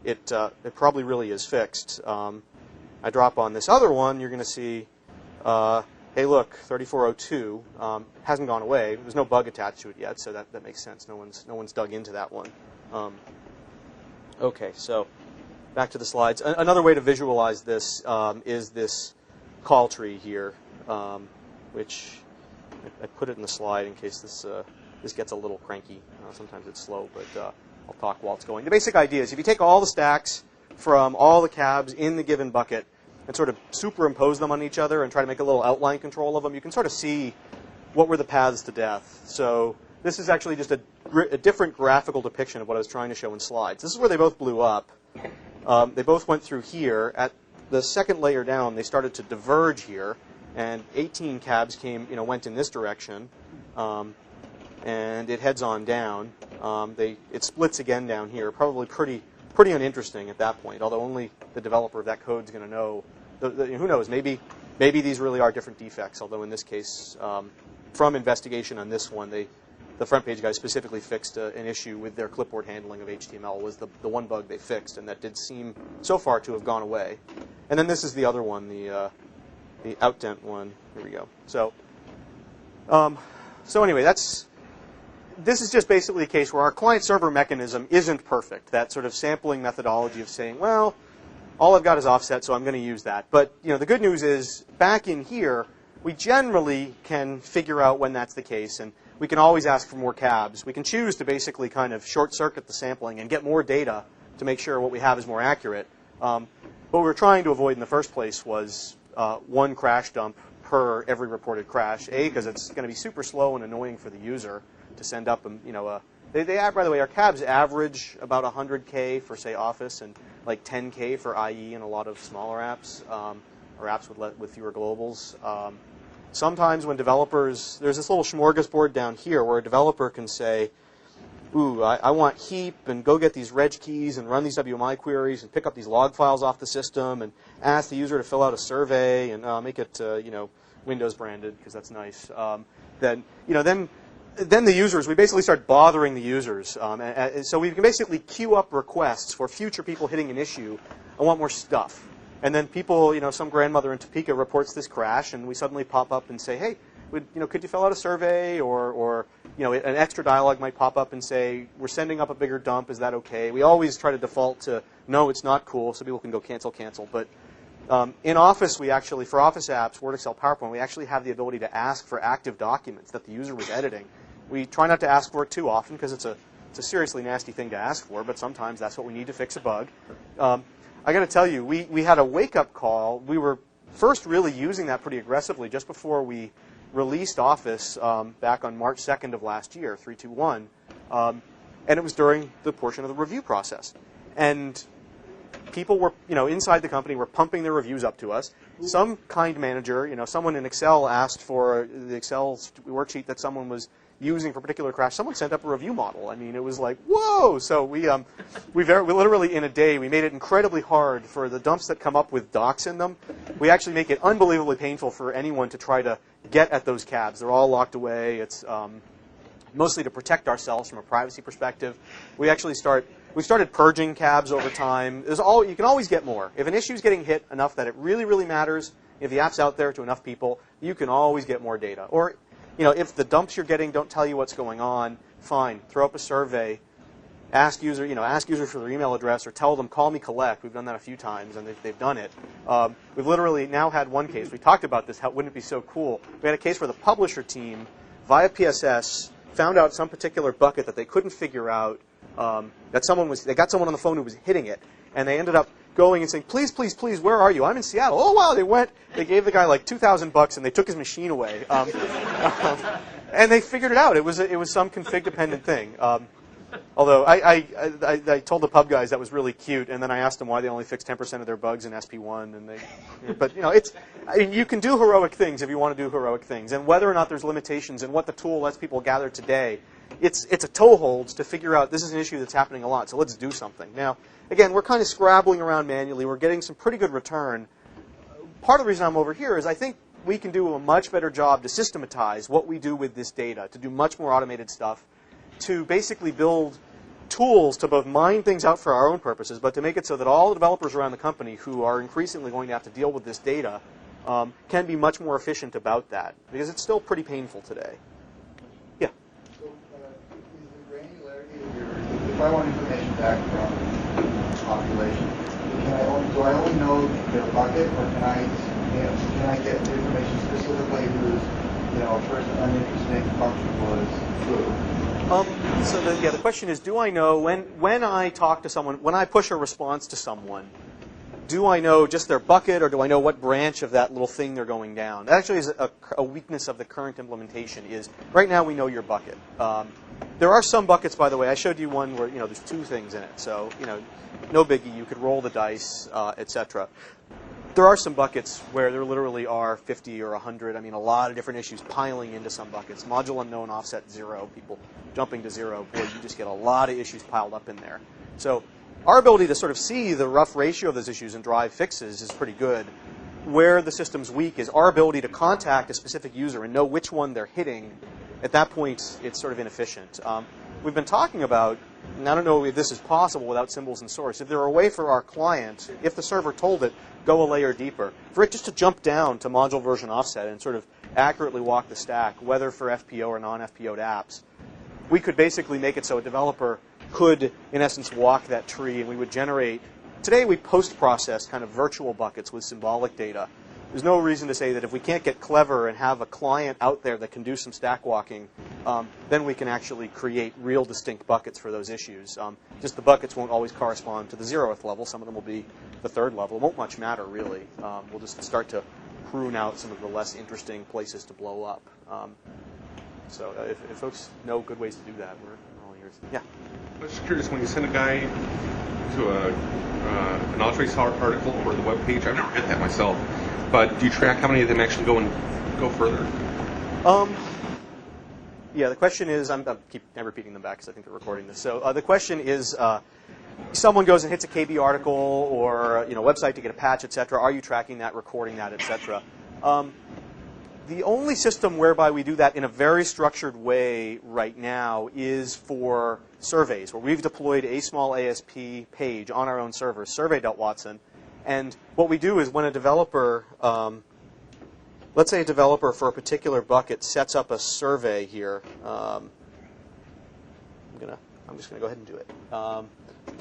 it probably really is fixed. I drop on this other one, you're going to see, hey, look, 3402 hasn't gone away. There's no bug attached to it yet, so that makes sense. No one's dug into that one. Okay, so back to the slides. Another way to visualize this is this call tree here, which I put it in the slide in case this gets a little cranky. Sometimes it's slow, but I'll talk while it's going. The basic idea is if you take all the stacks from all the cabs in the given bucket and sort of superimpose them on each other and try to make a little outline control of them, you can sort of see what were the paths to death. So this is actually just a different graphical depiction of what I was trying to show in slides. This is where they both blew up. They both went through here. At the second layer down, they started to diverge here, and 18 cabs went in this direction, and it heads on down. It splits again down here, probably pretty uninteresting at that point, although only the developer of that code is going to know. Who knows, maybe these really are different defects, although in this case, from investigation on this one, the front page guys specifically fixed an issue with their clipboard handling of HTML, was the one bug they fixed, and that did seem so far to have gone away. And then this is the other one, the outdent one. Here we go. So anyway, this is just basically a case where our client-server mechanism isn't perfect. That sort of sampling methodology of saying, well, all I've got is offset, so I'm going to use that. But the good news is, back in here, we generally can figure out when that's the case, and we can always ask for more cabs. We can choose to basically kind of short-circuit the sampling and get more data to make sure what we have is more accurate. What we were trying to avoid in the first place was one crash dump per every reported crash. A, because it's going to be super slow and annoying for the user to send up, by the way, our cabs average about 100K for, say, Office, and like 10K for IE and a lot of smaller apps, or apps with fewer globals. Sometimes when developers, there's this little smorgasbord down here where a developer can say, ooh, I want heap, and go get these reg keys and run these WMI queries and pick up these log files off the system and ask the user to fill out a survey and make it, Windows branded because that's nice. Then the users, we basically start bothering the users. So we can basically queue up requests for future people hitting an issue. I want more stuff. And then people, some grandmother in Topeka reports this crash, and we suddenly pop up and say, hey, could you fill out a survey? Or an extra dialogue might pop up and say, we're sending up a bigger dump. Is that okay? We always try to default to, no, it's not cool, so people can go cancel. But in Office, we actually, for Office apps, Word, Excel, PowerPoint, we actually have the ability to ask for active documents that the user was editing. We try not to ask for it too often because it's a seriously nasty thing to ask for, but sometimes that's what we need to fix a bug. I got to tell you, we had a wake-up call. We were first really using that pretty aggressively just before we released Office back on March 2nd of last year, 3.2.1, and it was during the portion of the review process. And people were, inside the company were pumping their reviews up to us. Some kind manager, someone in Excel asked for the Excel worksheet that someone was using for a particular crash. Someone sent up a review model. I mean, it was like, whoa! So we literally in a day, we made it incredibly hard for the dumps that come up with docs in them. We actually make it unbelievably painful for anyone to try to get at those cabs. They're all locked away. It's mostly to protect ourselves from a privacy perspective. We started purging cabs over time. You can always get more. If an issue is getting hit enough that it really, really matters, if the app's out there to enough people, you can always get more data. Or if the dumps you're getting don't tell you what's going on, fine. Throw up a survey. Ask users for their email address, or tell them, call me collect. We've done that a few times, and they've done it. We've literally now had one case. We talked about this. How wouldn't it be so cool? We had a case where the publisher team, via PSS, found out some particular bucket that they couldn't figure out. They got someone on the phone who was hitting it, and they ended up going and saying, please, please, please, where are you? I'm in Seattle. Oh, wow, they gave the guy like $2,000 and they took his machine away. And they figured it out. It was some config-dependent thing. Although I told the pub guys that was really cute, and then I asked them why they only fixed 10% of their bugs in SP1, and but you can do heroic things if you want to do heroic things, and whether or not there's limitations and what the tool lets people gather today, it's a toehold to figure out this is an issue that's happening a lot, so let's do something. Now, again, we're kind of scrabbling around manually. We're getting some pretty good return. Part of the reason I'm over here is I think we can do a much better job to systematize what we do with this data, to do much more automated stuff, to basically build tools to both mine things out for our own purposes, but to make it so that all the developers around the company who are increasingly going to have to deal with this data can be much more efficient about that, because it's still pretty painful today. Yeah? So is the granularity of your, if I want information back from population, do I only know their bucket, or can I get information specifically whose first uninteresting function was food? So the question is, do I know when I talk to someone, when I push a response to someone, do I know just their bucket, or do I know what branch of that little thing they're going down? That actually is a weakness of the current implementation. Is right now we know your bucket. There are some buckets, by the way. I showed you one where there's two things in it, so no biggie. You could roll the dice, etc. There are some buckets where there literally are 50 or 100. I mean, a lot of different issues piling into some buckets. Module unknown, offset 0, people jumping to 0. Boy, you just get a lot of issues piled up in there. So our ability to sort of see the rough ratio of those issues and drive fixes is pretty good. Where the system's weak is our ability to contact a specific user and know which one they're hitting. At that point, it's sort of inefficient. We've been talking about, and I don't know if this is possible without symbols and source, if there were a way for our client, if the server told it, go a layer deeper, for it just to jump down to module version offset and sort of accurately walk the stack, whether for FPO or non-FPO'd apps. We could basically make it so a developer could, in essence, walk that tree, and we would generate. Today we post-process kind of virtual buckets with symbolic data. There's no reason to say that if we can't get clever and have a client out there that can do some stack walking, then we can actually create real distinct buckets for those issues. Just the buckets won't always correspond to the 0th level. Some of them will be the 3rd level. It won't much matter, really. We'll just start to prune out some of the less interesting places to blow up. So if folks know good ways to do that, we're all ears. Yeah? I'm just curious, when you send a guy to an knowledge base article or the web page, I've never hit that myself, but do you track how many of them actually go further? Yeah, the question is, I'm repeating them back because I think they're recording this. So the question is, someone goes and hits a KB article or website to get a patch, etc. Are you tracking that, recording that, etc.? The only system whereby we do that in a very structured way right now is for surveys, where we've deployed a small ASP page on our own server, survey.watson. And what we do is when a developer, let's say a developer for a particular bucket sets up a survey here. I'm just going to go ahead and do it.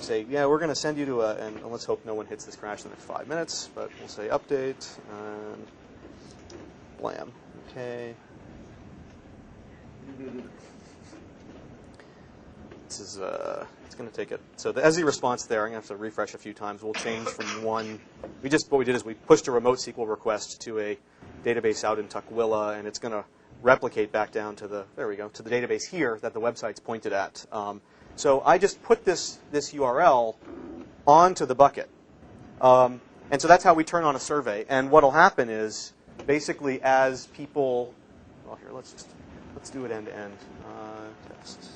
Say, yeah, we're going to send you to and let's hope no one hits this crash in the next 5 minutes, but we'll say update and blam. Okay. This is, it's going to take it. So the SE response there, I'm going to have to refresh a few times. We'll change from one. What we did is we pushed a remote SQL request to a database out in Tukwila, and it's going to replicate back down to the, there we go, to the database here that the website's pointed at. So I just put this URL onto the bucket. And so that's how we turn on a survey. And what will happen is, basically, as people, well, here, let's do it end to end. Test.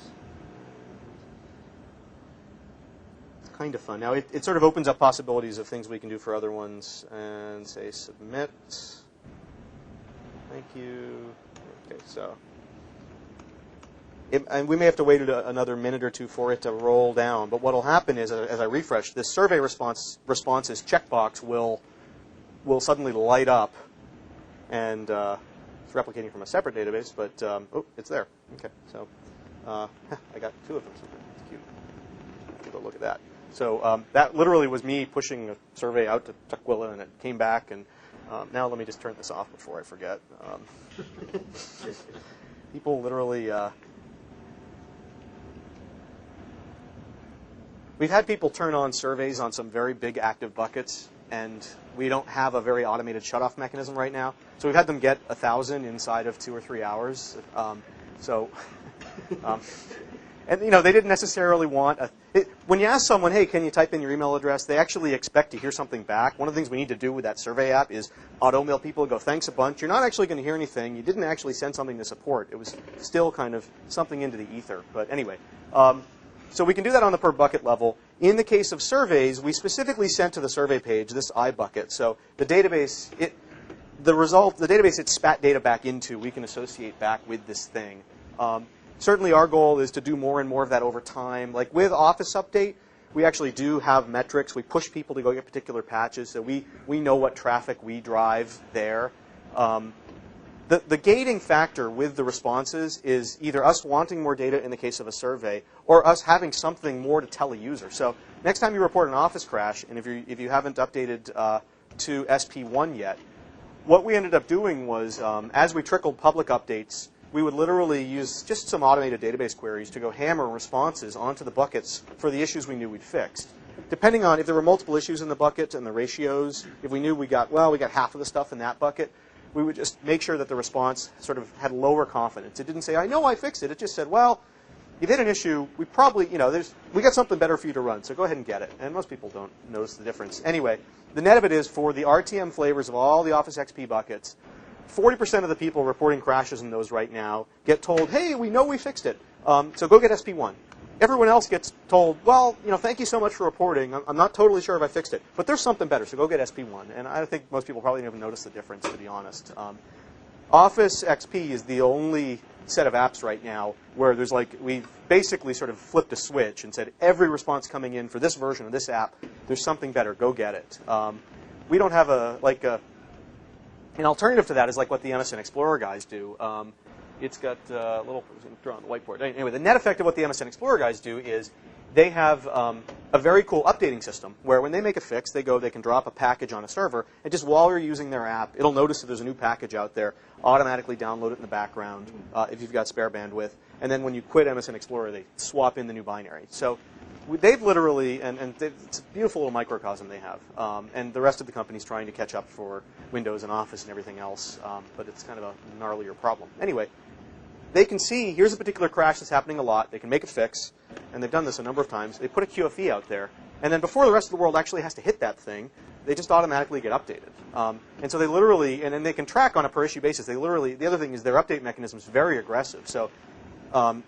It's kind of fun. Now it sort of opens up possibilities of things we can do for other ones, and say submit. Thank you. Okay, so. And we may have to wait another minute or two for it to roll down. But what will happen is, as I refresh, this survey responses checkbox will suddenly light up. And it's replicating from a separate database, but oh, it's there. Okay, so I got 2 of them. It's cute. Take a look at that. So that literally was me pushing a survey out to Tukwila, and it came back. And now let me just turn this off before I forget. People literally. We've had people turn on surveys on some very big active buckets, and we don't have a very automated shutoff mechanism right now. So we've had them get 1,000 inside of 2 or 3 hours. And they didn't necessarily want when you ask someone, hey, can you type in your email address, they actually expect to hear something back. One of the things we need to do with that survey app is auto-mail people and go, thanks a bunch. You're not actually going to hear anything. You didn't actually send something to support. It was still kind of something into the ether. But anyway, so we can do that on the per bucket level. In the case of surveys, we specifically sent to the survey page this iBucket. So the database, the database it spat data back into, we can associate back with this thing. Certainly our goal is to do more and more of that over time. Like with Office Update, we actually do have metrics. We push people to go get particular patches, so we know what traffic we drive there. The gating factor with the responses is either us wanting more data in the case of a survey or us having something more to tell a user. So next time you report an Office crash, and if you haven't updated to SP1 yet, what we ended up doing was as we trickled public updates, we would literally use just some automated database queries to go hammer responses onto the buckets for the issues we knew we'd fixed. Depending on if there were multiple issues in the bucket and the ratios, if we knew we got half of the stuff in that bucket, we would just make sure that the response sort of had lower confidence. It didn't say, I know I fixed it. It just said, well, you've hit an issue. We probably, we got something better for you to run, so go ahead and get it. And most people don't notice the difference. Anyway, the net of it is for the RTM flavors of all the Office XP buckets, 40% of the people reporting crashes in those right now get told, hey, we know we fixed it, so go get SP1. Everyone else gets told, well, thank you so much for reporting. I'm not totally sure if I fixed it, but there's something better, so go get SP1. And I think most people probably didn't even notice the difference, to be honest. Office XP is the only set of apps right now where there's we've basically sort of flipped a switch and said every response coming in for this version of this app, there's something better, go get it. We don't have an alternative to that is like what the MSN Explorer guys do. It's got a little drawn on the whiteboard. Anyway, the net effect of what the MSN Explorer guys do is they have a very cool updating system where when they make a fix, they can drop a package on a server, and just while you're using their app, it'll notice that there's a new package out there, automatically download it in the background if you've got spare bandwidth, and then when you quit MSN Explorer, they swap in the new binary. So they've literally, it's a beautiful little microcosm they have, and the rest of the company's trying to catch up for Windows and Office and everything else, but it's kind of a gnarlier problem. Anyway, they can see, here's a particular crash that's happening a lot. They can make a fix, and they've done this a number of times. They put a QFE out there, and then before the rest of the world actually has to hit that thing, they just automatically get updated. And so they literally, and then they can track on a per-issue basis. The other thing is their update mechanism is very aggressive. So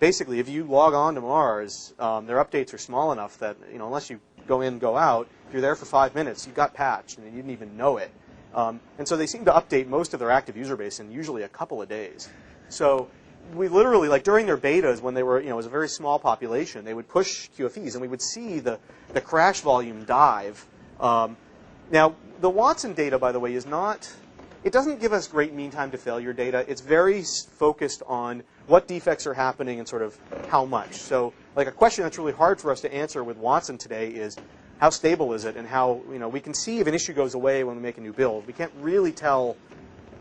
basically, if you log on to Mars, their updates are small enough that, unless you go in, go out, if you're there for 5 minutes, you got patched, and you didn't even know it. And so they seem to update most of their active user base in usually a couple of days. So we literally, during their betas, when they were, it was a very small population, they would push QFEs, and we would see the crash volume dive. Now, the Watson data, by the way, it doesn't give us great mean time to failure data. It's very focused on what defects are happening and sort of how much. So, a question that's really hard for us to answer with Watson today is, how stable is it, and how, we can see if an issue goes away when we make a new build. We can't really tell,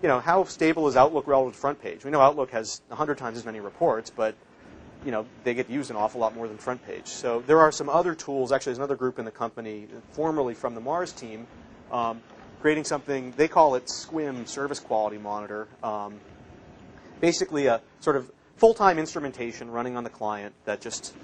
how stable is Outlook relative to front page. We know Outlook has 100 times as many reports, but, they get used an awful lot more than front page. So there are some other tools. Actually, there's another group in the company, formerly from the Mars team, creating something, they call it SQUIM, Service Quality Monitor. Basically a sort of full-time instrumentation running on the client that just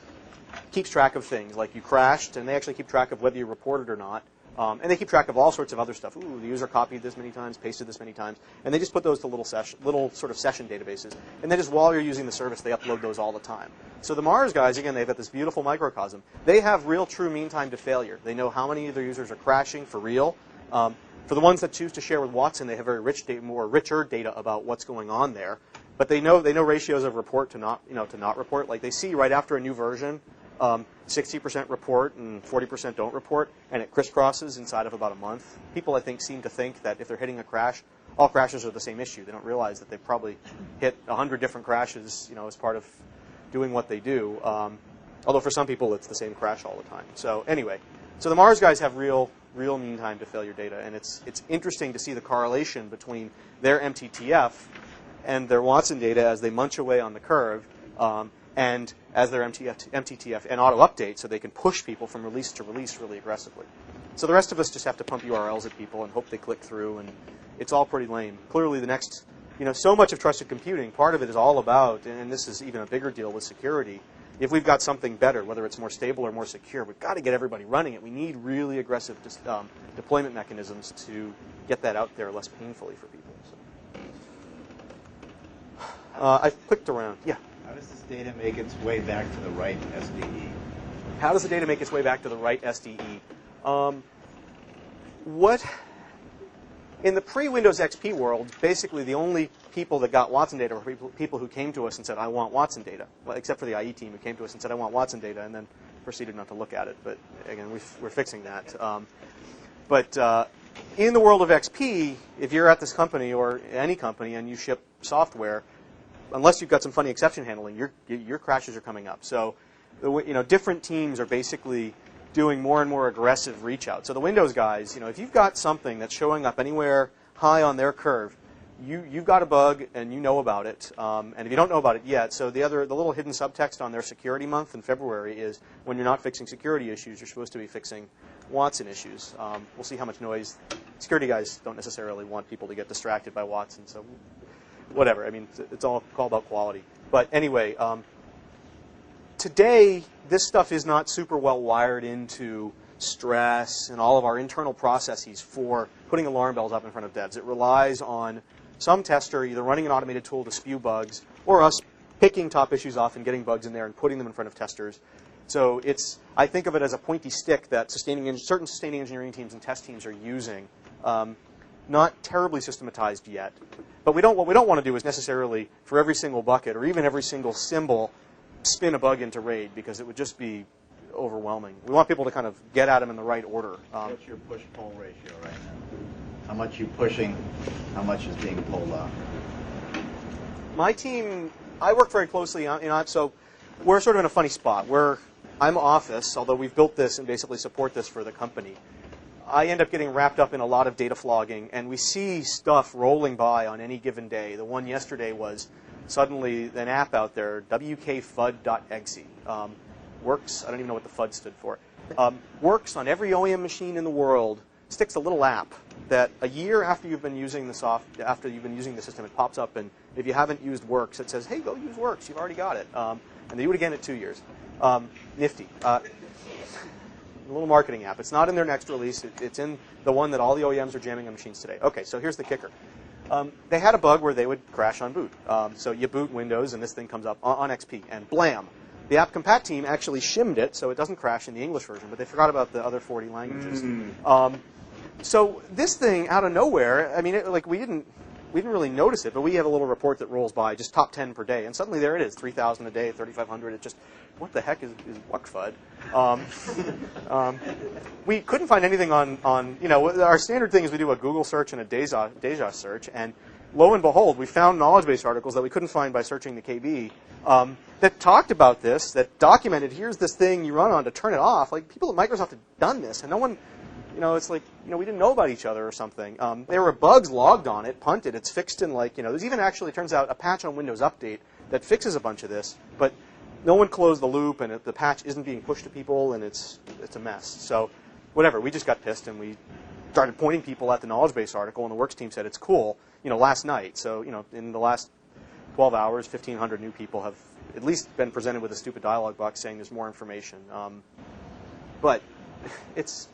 keeps track of things. Like you crashed, and they actually keep track of whether you reported or not. And they keep track of all sorts of other stuff. Ooh, the user copied this many times, pasted this many times. And they just put those to little sort of session databases. And then just while you're using the service, they upload those all the time. So the Mars guys, again, they've got this beautiful microcosm. They have real true mean time to failure. They know how many of their users are crashing for real. For the ones that choose to share with Watson, they have very rich data, more richer data about what's going on there. But they know ratios of report to not report. Like they see right after a new version, 60% report and 40% don't report, and it crisscrosses inside of about a month. People, I think, seem to think that if they're hitting a crash, all crashes are the same issue. They don't realize that they've probably hit 100 different crashes, as part of doing what they do. Although for some people, it's the same crash all the time. So anyway, so the Mars guys have real mean time to failure data, and it's interesting to see the correlation between their MTTF and their Watson data as they munch away on the curve. And as their MTTF and auto update, so they can push people from release to release really aggressively. So the rest of us just have to pump URLs at people and hope they click through, and it's all pretty lame. Clearly the next, so much of trusted computing, part of it is all about, and this is even a bigger deal with security, if we've got something better, whether it's more stable or more secure, we've got to get everybody running it. We need really aggressive deployment mechanisms to get that out there less painfully for people. So. I've clicked around. Yeah. How does this data make its way back to the right SDE? How does the data make its way back to the right SDE? In the pre-Windows XP world, basically the only people that got Watson data were people who came to us and said, I want Watson data. Well, except for the IE team who came to us and said, I want Watson data, and then proceeded not to look at it. But again, we're fixing that. But in the world of XP, if you're at this company or any company and you ship software, unless you've got some funny exception handling, your crashes are coming up. So different teams are basically doing more and more aggressive reach out. So the Windows guys, if you've got something that's showing up anywhere high on their curve, you've got a bug and you know about it. And if you don't know about it yet, so the little hidden subtext on their security month in February is when you're not fixing security issues, you're supposed to be fixing Watson issues. We'll see how much noise. Security guys don't necessarily want people to get distracted by Watson, so whatever. I mean, it's all about quality. But anyway, today, this stuff is not super well wired into stress and all of our internal processes for putting alarm bells up in front of devs. It relies on some tester either running an automated tool to spew bugs or us picking top issues off and getting bugs in there and putting them in front of testers. So I think of it as a pointy stick that certain sustaining engineering teams and test teams are using. Not terribly systematized yet. But what we don't want to do is necessarily, for every single bucket or even every single symbol, spin a bug into RAID, because it would just be overwhelming. We want people to kind of get at them in the right order. What's your push-pull ratio right now? How much are you pushing? How much is being pulled off? My team, I work very closely on, so we're sort of in a funny spot. I'm Office, although we've built this and basically support this for the company. I end up getting wrapped up in a lot of data flogging, and we see stuff rolling by on any given day. The one yesterday was suddenly an app out there, wkfud.exe. Works, I don't even know what the FUD stood for. Works on every OEM machine in the world, sticks a little app that a year after you've been using the system, it pops up, and if you haven't used Works, it says, hey, go use Works, you've already got it. And they do it again at 2 years. Nifty. A little marketing app. It's not in their next release. It's in the one that all the OEMs are jamming on machines today. Okay, so here's the kicker. They had a bug where they would crash on boot. So you boot Windows, and this thing comes up on XP, and blam. The app compat team actually shimmed it, so it doesn't crash in the English version, but they forgot about the other 40 languages. So this thing, out of nowhere, I mean, we didn't really notice it, but we have a little report that rolls by, just top 10 per day, and suddenly there it is, 3,000 a day, 3,500. It just, what the heck is WuckFud? We couldn't find anything on our standard thing is we do a Google search and a Deja search, and lo and behold, we found knowledge base articles that we couldn't find by searching the KB that talked about this, that documented, here's this thing you run on to turn it off. Like, people at Microsoft had done this, and no one, it's like, we didn't know about each other or something. There were bugs logged on it, punted, it's fixed in there's even actually, it turns out, a patch on Windows Update that fixes a bunch of this, but no one closed the loop, and the patch isn't being pushed to people, and it's a mess. So, whatever, we just got pissed, and we started pointing people at the knowledge base article, and the Works team said it's cool, last night. So, in the last 12 hours, 1,500 new people have at least been presented with a stupid dialog box saying there's more information. But it's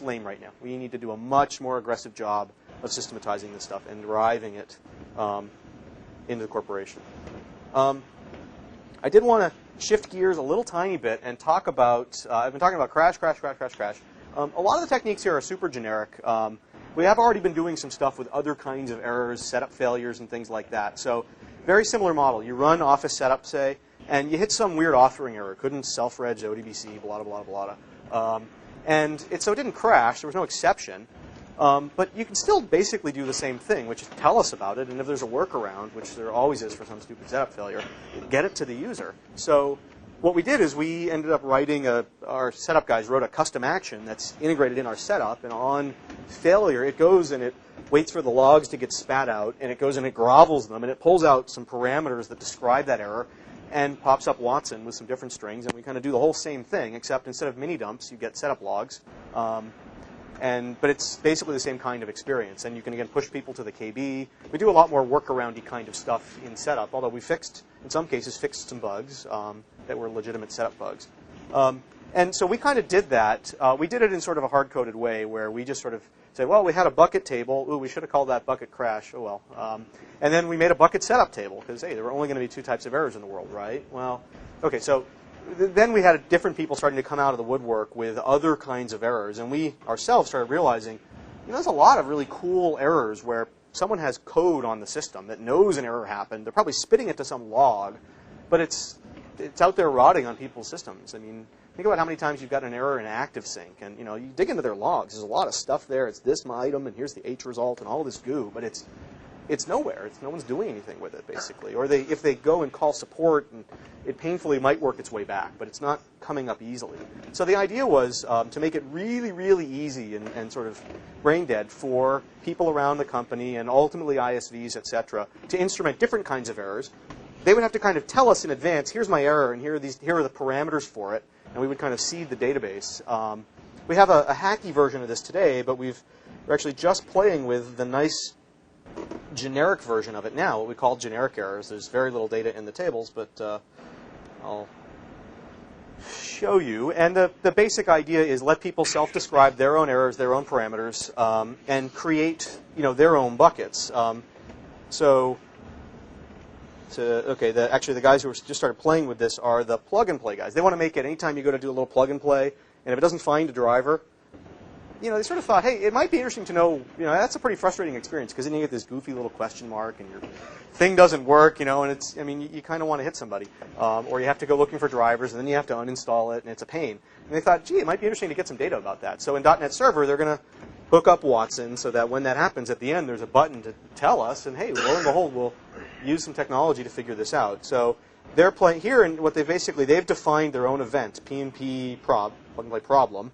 lame right now. We need to do a much more aggressive job of systematizing this stuff and driving it into the corporation. I did want to shift gears a little tiny bit and talk about, I've been talking about crash. A lot of the techniques here are super generic. We have already been doing some stuff with other kinds of errors, setup failures, and things like that. So very similar model. You run Office setup, say, and you hit some weird authoring error. Couldn't self-reg ODBC, blah, blah, blah, blah. So it didn't crash. There was no exception. But you can still basically do the same thing, which is tell us about it, and if there's a workaround, which there always is for some stupid setup failure, get it to the user. So what we did is we ended up writing our setup guys wrote a custom action that's integrated in our setup, and on failure, it goes and it waits for the logs to get spat out, and it goes and it grovels them, and it pulls out some parameters that describe that error, and pops up Watson with some different strings, and we kind of do the whole same thing, except instead of mini dumps, you get setup logs. But it's basically the same kind of experience. And you can, again, push people to the KB. We do a lot more workaroundy kind of stuff in setup, although we in some cases, fixed some bugs that were legitimate setup bugs. And so we kind of did that. We did it in sort of a hard-coded way where we just sort of say, well, we had a bucket table. Ooh, we should have called that bucket crash. Oh, well. And then we made a bucket setup table because, hey, there were only going to be 2 types of errors in the world, right? Well, okay, so then we had different people starting to come out of the woodwork with other kinds of errors. And we ourselves started realizing, there's a lot of really cool errors where someone has code on the system that knows an error happened. They're probably spitting it to some log, but it's out there rotting on people's systems. I mean, think about how many times you've got an error in ActiveSync, and you dig into their logs. There's a lot of stuff there. It's this item, and here's the H result, and all this goo, but it's nowhere. No one's doing anything with it, basically. Or if they go and call support, and it painfully might work its way back, but it's not coming up easily. So the idea was to make it really, really easy and sort of brain dead for people around the company and ultimately ISVs, et cetera, to instrument different kinds of errors. They would have to kind of tell us in advance, here's my error, and here are the parameters for it, and we would kind of seed the database. We have a hacky version of this today, but we're actually just playing with the nice generic version of it now, what we call generic errors. There's very little data in the tables, but I'll show you. And the basic idea is let people self-describe their own errors, their own parameters, and create their own buckets. Actually, the guys who just started playing with this are the plug-and-play guys. They want to make it anytime you go to do a little plug-and-play, and if it doesn't find a driver, they sort of thought, hey, it might be interesting to know, that's a pretty frustrating experience because then you get this goofy little question mark and your thing doesn't work, and you kind of want to hit somebody. Or you have to go looking for drivers, and then you have to uninstall it, and it's a pain. And they thought, gee, it might be interesting to get some data about that. So in .NET Server, they're going to hook up Watson so that when that happens at the end, there's a button to tell us, and hey, lo and behold, we'll use some technology to figure this out. So they're playing here, and what they've defined their own event, P&P plug-and-play problem,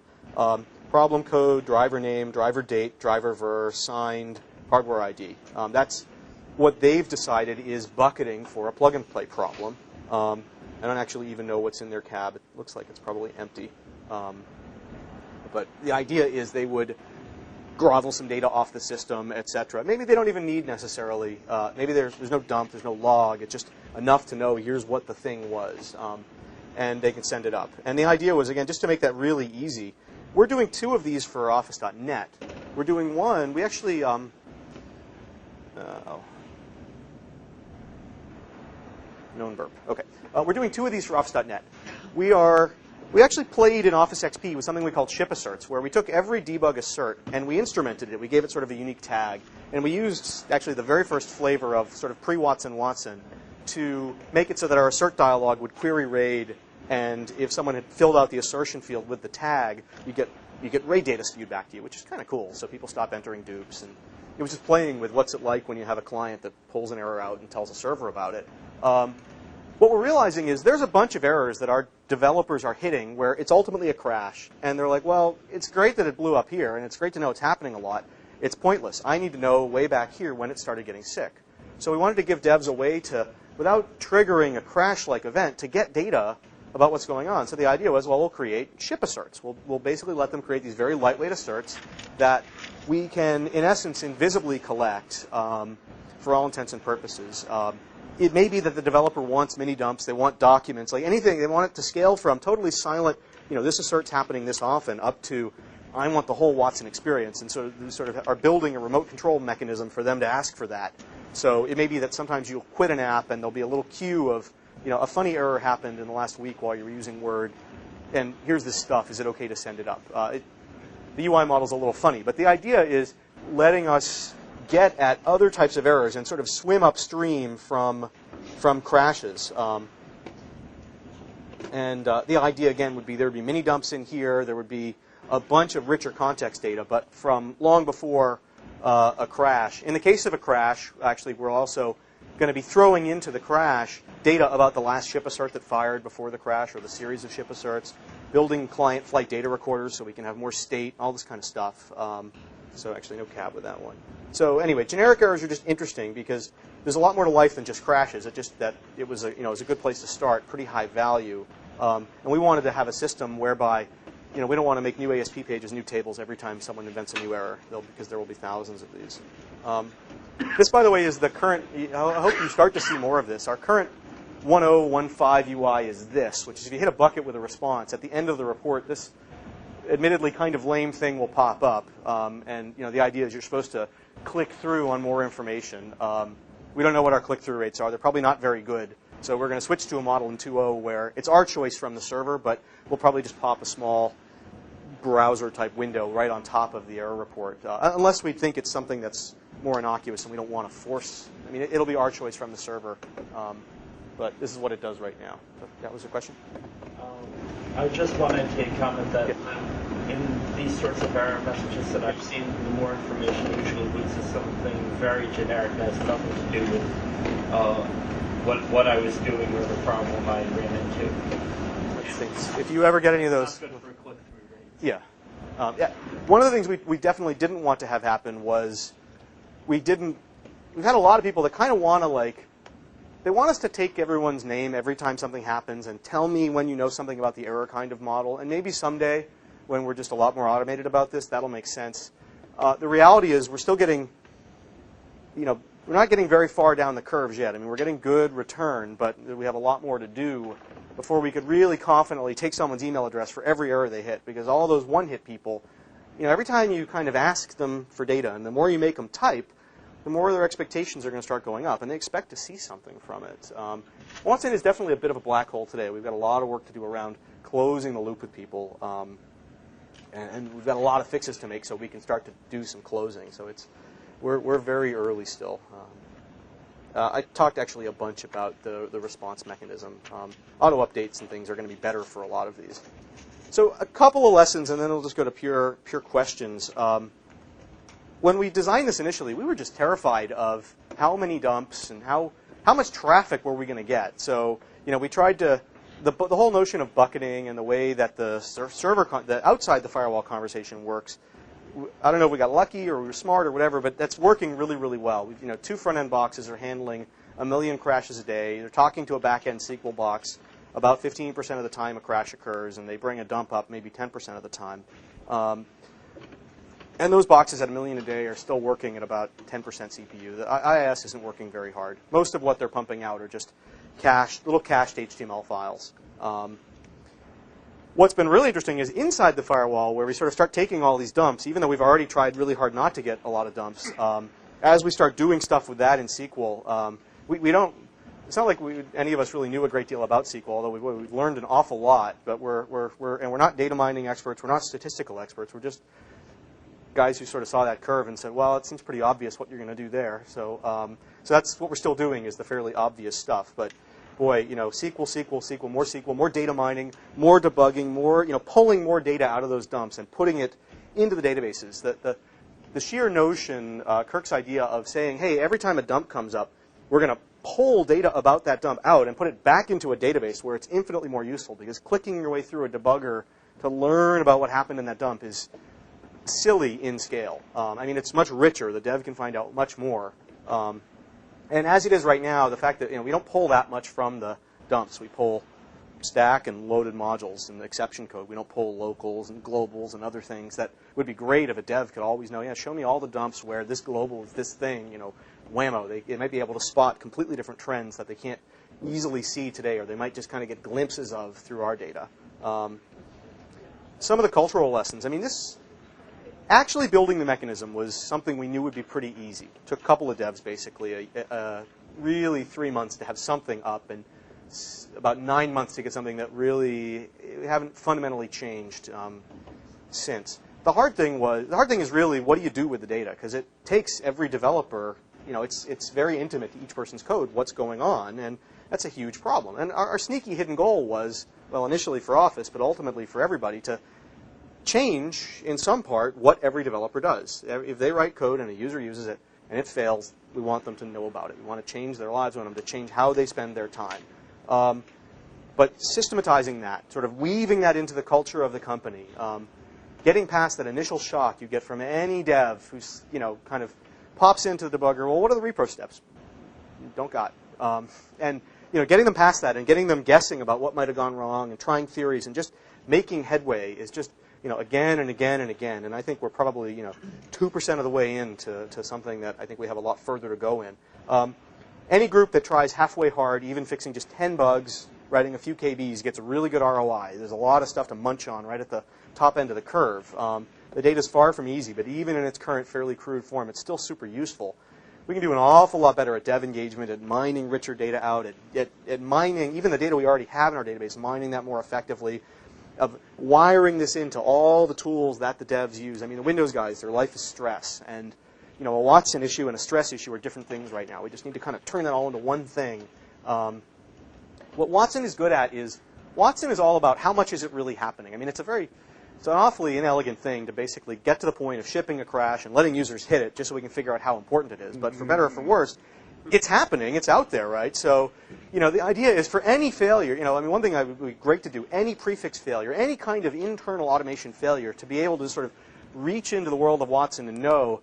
problem code, driver name, driver date, driver ver, signed, hardware ID. That's what they've decided is bucketing for a plug-and-play problem. I don't actually even know what's in their cab. It looks like it's probably empty. But the idea is they would grovel some data off the system, etc. Maybe they don't even need necessarily, maybe there's no dump, there's no log. It's just enough to know here's what the thing was. And they can send it up. And the idea was, again, just to make that really easy, we're doing 2 of these for Office.net. We're doing one, we actually, known verb. Okay. We're doing 2 of these for Office.net. We actually played in Office XP with something we called ship asserts, where we took every debug assert and we instrumented it. We gave it sort of a unique tag. And we used actually the very first flavor of sort of pre-Watson to make it so that our assert dialog would query RAID, and if someone had filled out the assertion field with the tag, you get RAID data spewed back to you, which is kind of cool. So people stop entering dupes. And it was just playing with what's it like when you have a client that pulls an error out and tells a server about it. What we're realizing is there's a bunch of errors that our developers are hitting where it's ultimately a crash. And they're like, well, it's great that it blew up here, and it's great to know it's happening a lot. It's pointless. I need to know way back here when it started getting sick. So we wanted to give devs a way to, without triggering a crash-like event, to get data about what's going on. So the idea was, well, we'll create ship asserts. We'll basically let them create these very lightweight asserts that we can, in essence, invisibly collect for all intents and purposes. It may be that the developer wants mini dumps, they want documents, like anything, they want it to scale from totally silent, this assert's happening this often, up to I want the whole Watson experience, and so we sort of are building a remote control mechanism for them to ask for that. So it may be that sometimes you'll quit an app and there'll be a little queue of, a funny error happened in the last week while you were using Word, and here's this stuff, is it okay to send it up? The UI model's a little funny, but the idea is letting us get at other types of errors and sort of swim upstream from crashes. The idea, again, would be there would be mini dumps in here. There would be a bunch of richer context data, but from long before a crash. In the case of a crash, actually, we're also going to be throwing into the crash data about the last ship assert that fired before the crash or the series of ship asserts, building client flight data recorders so we can have more state, all this kind of stuff. So actually no cab with that one. So anyway, generic errors are just interesting because there's a lot more to life than just crashes. It just that it was a good place to start, pretty high value. And we wanted to have a system whereby we don't want to make new ASP pages, new tables every time someone invents a new error, because there will be thousands of these. This, by the way, is the current. I hope you start to see more of this. Our current 10.15 UI is this, which is if you hit a bucket with a response, at the end of the report, this admittedly kind of lame thing will pop up. And the idea is you're supposed to click through on more information. We don't know what our click-through rates are. They're probably not very good. So we're going to switch to a model in 2.0 where it's our choice from the server, but we'll probably just pop a small browser-type window right on top of the error report, unless we think it's something that's more innocuous and we don't want to force. I mean, it'll be our choice from the server, but this is what it does right now. So that was a question? I just wanted to comment that in these sorts of error messages that I've seen, the more information usually leads to something very generic that has nothing to do with what I was doing or the problem I ran into. If you ever get any of those, Not good for click-through rates. yeah. One of the things we definitely didn't want to have happen was we've had a lot of people that kind of want to they want us to take everyone's name every time something happens and tell me when you know something about the error kind of model. And maybe someday, when we're just a lot more automated about this, that'll make sense. The reality is we're still getting, we're not getting very far down the curves yet. I mean, we're getting good return, but we have a lot more to do before we could really confidently take someone's email address for every error they hit. Because all those one-hit people, every time you kind of ask them for data, and the more you make them type, the more their expectations are going to start going up, and they expect to see something from it. Watson is definitely a bit of a black hole today. We've got a lot of work to do around closing the loop with people, and we've got a lot of fixes to make so we can start to do some closing. So we're very early still. I talked actually a bunch about the response mechanism. Auto updates and things are going to be better for a lot of these. So a couple of lessons, and then we'll just go to pure questions. When we designed this initially, we were just terrified of how many dumps and how much traffic were we going to get. So we tried to the whole notion of bucketing and the way that the the outside the firewall conversation works. I don't know if we got lucky or we were smart or whatever, but that's working really, really well. Two front-end boxes are handling 1 million crashes a day. They're talking to a back-end SQL box about 15% of the time a crash occurs, and they bring a dump up maybe 10% of the time. And those boxes at 1 million a day are still working at about 10% CPU. The IIS isn't working very hard. Most of what they're pumping out are just little cached HTML files. What's been really interesting is inside the firewall, where we sort of start taking all these dumps, even though we've already tried really hard not to get a lot of dumps, as we start doing stuff with that in SQL, we don't. It's not like any of us really knew a great deal about SQL, although we've learned an awful lot. But we're not data mining experts. We're not statistical experts. We're just guys who sort of saw that curve and said, well, it seems pretty obvious what you're going to do there. So that's what we're still doing is the fairly obvious stuff. But boy, SQL, more data mining, more debugging, more pulling more data out of those dumps and putting it into the databases. The sheer notion, Kirk's idea of saying, hey, every time a dump comes up, we're going to pull data about that dump out and put it back into a database where it's infinitely more useful, because clicking your way through a debugger to learn about what happened in that dump is silly in scale. I mean, it's much richer. The dev can find out much more. And as it is right now, the fact that we don't pull that much from the dumps. We pull stack and loaded modules in the exception code. We don't pull locals and globals and other things that would be great if a dev could always know, show me all the dumps where this global is this thing, whammo. They might be able to spot completely different trends that they can't easily see today, or they might just kind of get glimpses of through our data. Some of the cultural lessons. I mean, actually building the mechanism was something we knew would be pretty easy. It took a couple of devs, basically, really 3 months to have something up, and about 9 months to get something that really haven't fundamentally changed since. The hard thing is really what do you do with the data, because it takes every developer. It's very intimate to each person's code what's going on, and that's a huge problem. And our sneaky hidden goal was, well, initially for Office, but ultimately for everybody, to change in some part what every developer does. If they write code and a user uses it and it fails, we want them to know about it. We want to change their lives. We want them to change how they spend their time. But systematizing that, sort of weaving that into the culture of the company, getting past that initial shock you get from any dev who's kind of pops into the debugger. Well, what are the repro steps? Don't got. And getting them past that and getting them guessing about what might have gone wrong and trying theories and just making headway is just again and again and again. And I think we're probably 2% of the way into something that I think we have a lot further to go in. Any group that tries halfway hard, even fixing just 10 bugs, writing a few KBs, gets a really good ROI. There's a lot of stuff to munch on right at the top end of the curve. The data is far from easy, but even in its current fairly crude form, it's still super useful. We can do an awful lot better at dev engagement, at mining richer data out, at mining even the data we already have in our database, mining that more effectively, of wiring this into all the tools that the devs use. I mean, the Windows guys, their life is stress. And a Watson issue and a stress issue are different things right now. We just need to kind of turn that all into one thing. What Watson is good at is, Watson is all about how much is it really happening. I mean, it's an awfully inelegant thing to basically get to the point of shipping a crash and letting users hit it just so we can figure out how important it is. But for better or for worse, it's happening. It's out there, right? So, the idea is for any failure, one thing that would be great to do, any prefix failure, any kind of internal automation failure, to be able to sort of reach into the world of Watson and know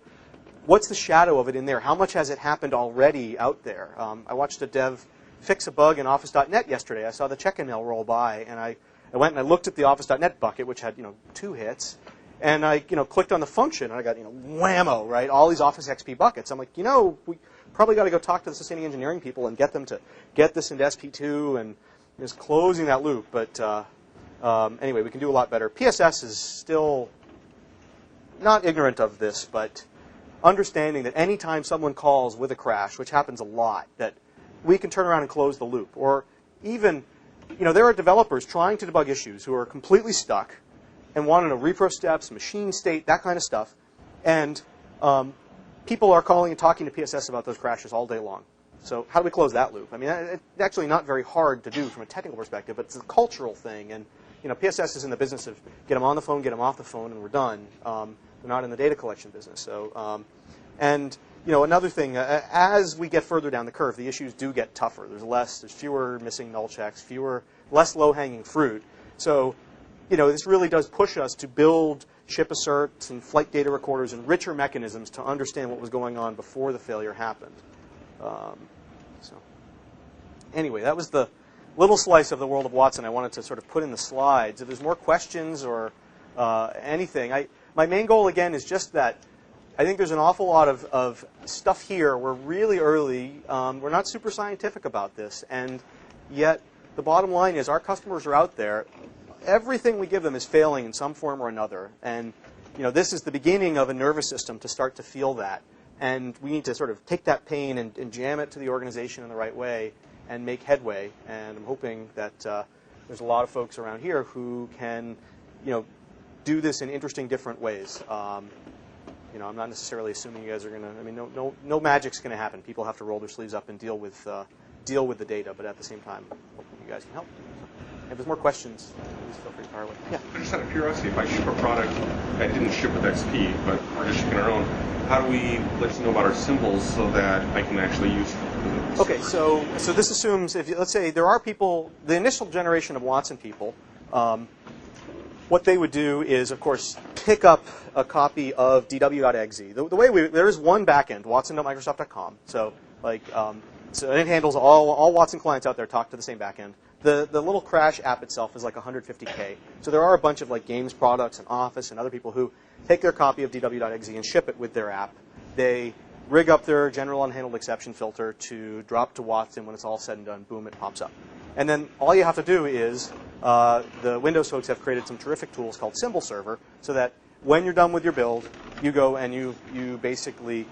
what's the shadow of it in there? How much has it happened already out there? I watched a dev fix a bug in Office.net yesterday. I saw the check-in mail roll by, and I went and I looked at the Office.net bucket, which had 2 hits, and I clicked on the function, and I got whammo, right? All these Office XP buckets. I'm like, we probably got to go talk to the sustaining engineering people and get them to get this into SP2 and just closing that loop. But anyway, we can do a lot better. PSS is still not ignorant of this, but understanding that any time someone calls with a crash, which happens a lot, that we can turn around and close the loop. Or even, there are developers trying to debug issues who are completely stuck and want to know repro steps, machine state, that kind of stuff. And people are calling and talking to PSS about those crashes all day long. So how do we close that loop? I mean, it's actually not very hard to do from a technical perspective, but it's a cultural thing. And PSS is in the business of get them on the phone, get them off the phone, and we're done. They're not in the data collection business. So, another thing, as we get further down the curve, the issues do get tougher. There's fewer missing null checks, less low-hanging fruit. So, this really does push us to build ship asserts and flight data recorders and richer mechanisms to understand what was going on before the failure happened. Anyway, that was the little slice of the world of Watson I wanted to sort of put in the slides. If there's more questions or anything, my main goal, again, is just that I think there's an awful lot of stuff here. We're really early. We're not super scientific about this. And yet, the bottom line is our customers are out there. Everything we give them is failing in some form or another. And this is the beginning of a nervous system to start to feel that. And we need to sort of take that pain and jam it to the organization in the right way and make headway. And I'm hoping that there's a lot of folks around here who can do this in interesting, different ways. I'm not necessarily assuming you guys are going to. I mean, no magic's going to happen. People have to roll their sleeves up and deal with the data. But at the same time, hopefully you guys can help. If there's more questions, please feel free to fire away. Yeah. Just out of curiosity, if I ship a product that didn't ship with XP, but we're just shipping our own, how do we let you know about our symbols so that I can actually use them? Okay, so this assumes let's say there are people, the initial generation of Watson people. What they would do is, of course, pick up a copy of dw.exe. The way there is one backend, watson.microsoft.com. So so it handles all Watson clients out there talk to the same backend. The little crash app itself is like 150K. So there are a bunch of games products and Office and other people who take their copy of dw.exe and ship it with their app. They rig up their general unhandled exception filter to drop to Watson. When it's all said and done, boom, it pops up. And then all you have to do is the Windows folks have created some terrific tools called Symbol Server, so that when you're done with your build, you go and you basically,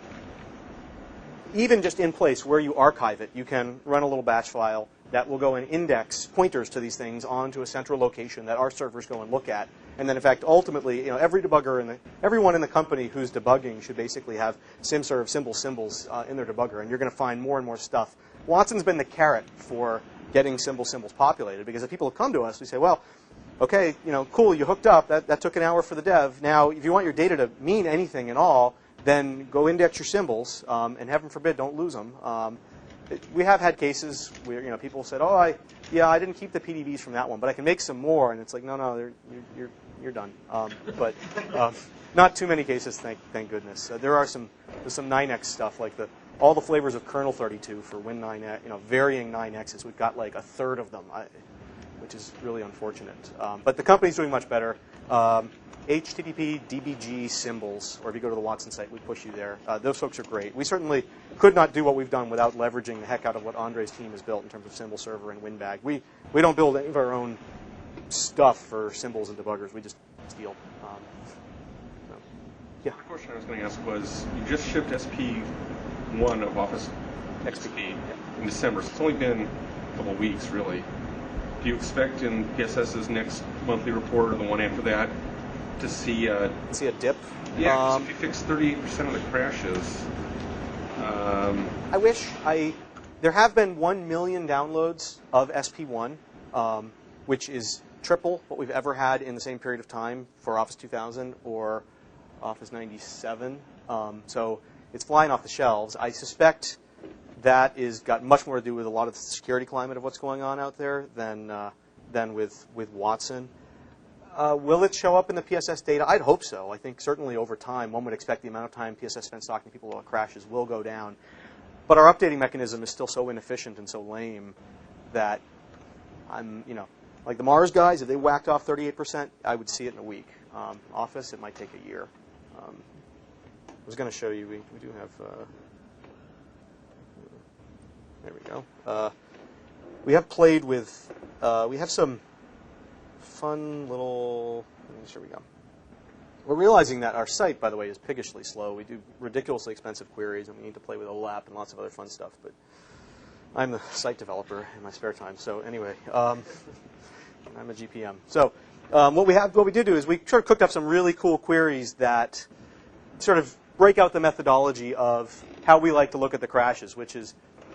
even just in place where you archive it, you can run a little batch file that will go and index pointers to these things onto a central location that our servers go and look at. And then, in fact, ultimately, every debugger everyone in the company who's debugging should basically have SymServe symbols in their debugger, and you're going to find more and more stuff. Watson's been the carrot for getting symbols populated, because if people have come to us, we say, well, okay, cool, you hooked up. That took an hour for the dev. Now, if you want your data to mean anything at all, then go index your symbols, and heaven forbid, don't lose them. We have had cases where people said, "Oh, I didn't keep the PDBs from that one, but I can make some more." And it's like, no, you're done. But not too many cases, thank goodness. There's some 9x stuff, like all the flavors of kernel 32 for Win9, varying 9x's. We've got like a third of them, which is really unfortunate. But the company's doing much better. HTTP DBG symbols, or if you go to the Watson site, we push you there. Those folks are great. We certainly could not do what we've done without leveraging the heck out of what Andre's team has built in terms of symbol server and WinBag. We don't build any of our own stuff for symbols and debuggers. We just steal. Yeah. The question I was going to ask was, you just shipped SP1 of Office XP in December, so it's only been a couple of weeks, really. Do you expect in PSS's next monthly report or the one after that to see a dip? Yeah, 'cause if you fix 38% of the crashes. I wish. There have been 1 million downloads of SP1, which is triple what we've ever had in the same period of time for Office 2000 or Office 97. So it's flying off the shelves. I suspect that is got much more to do with a lot of the security climate of what's going on out there than with Watson. Will it show up in the PSS data? I'd hope so. I think certainly over time, one would expect the amount of time PSS spends talking to people about crashes will go down. But our updating mechanism is still so inefficient and so lame that like the Mars guys, if they whacked off 38%, I would see it in a week. Office, it might take a year. I was going to show you, we do have, there we go. We have played with, we have some fun little, here we go. We're realizing that our site, by the way, is piggishly slow. We do ridiculously expensive queries, and we need to play with OLAP and lots of other fun stuff. But I'm the site developer in my spare time. So anyway, I'm a GPM. So what we did do is we sort of cooked up some really cool queries that sort of break out the methodology of how we like to look at the crashes, which is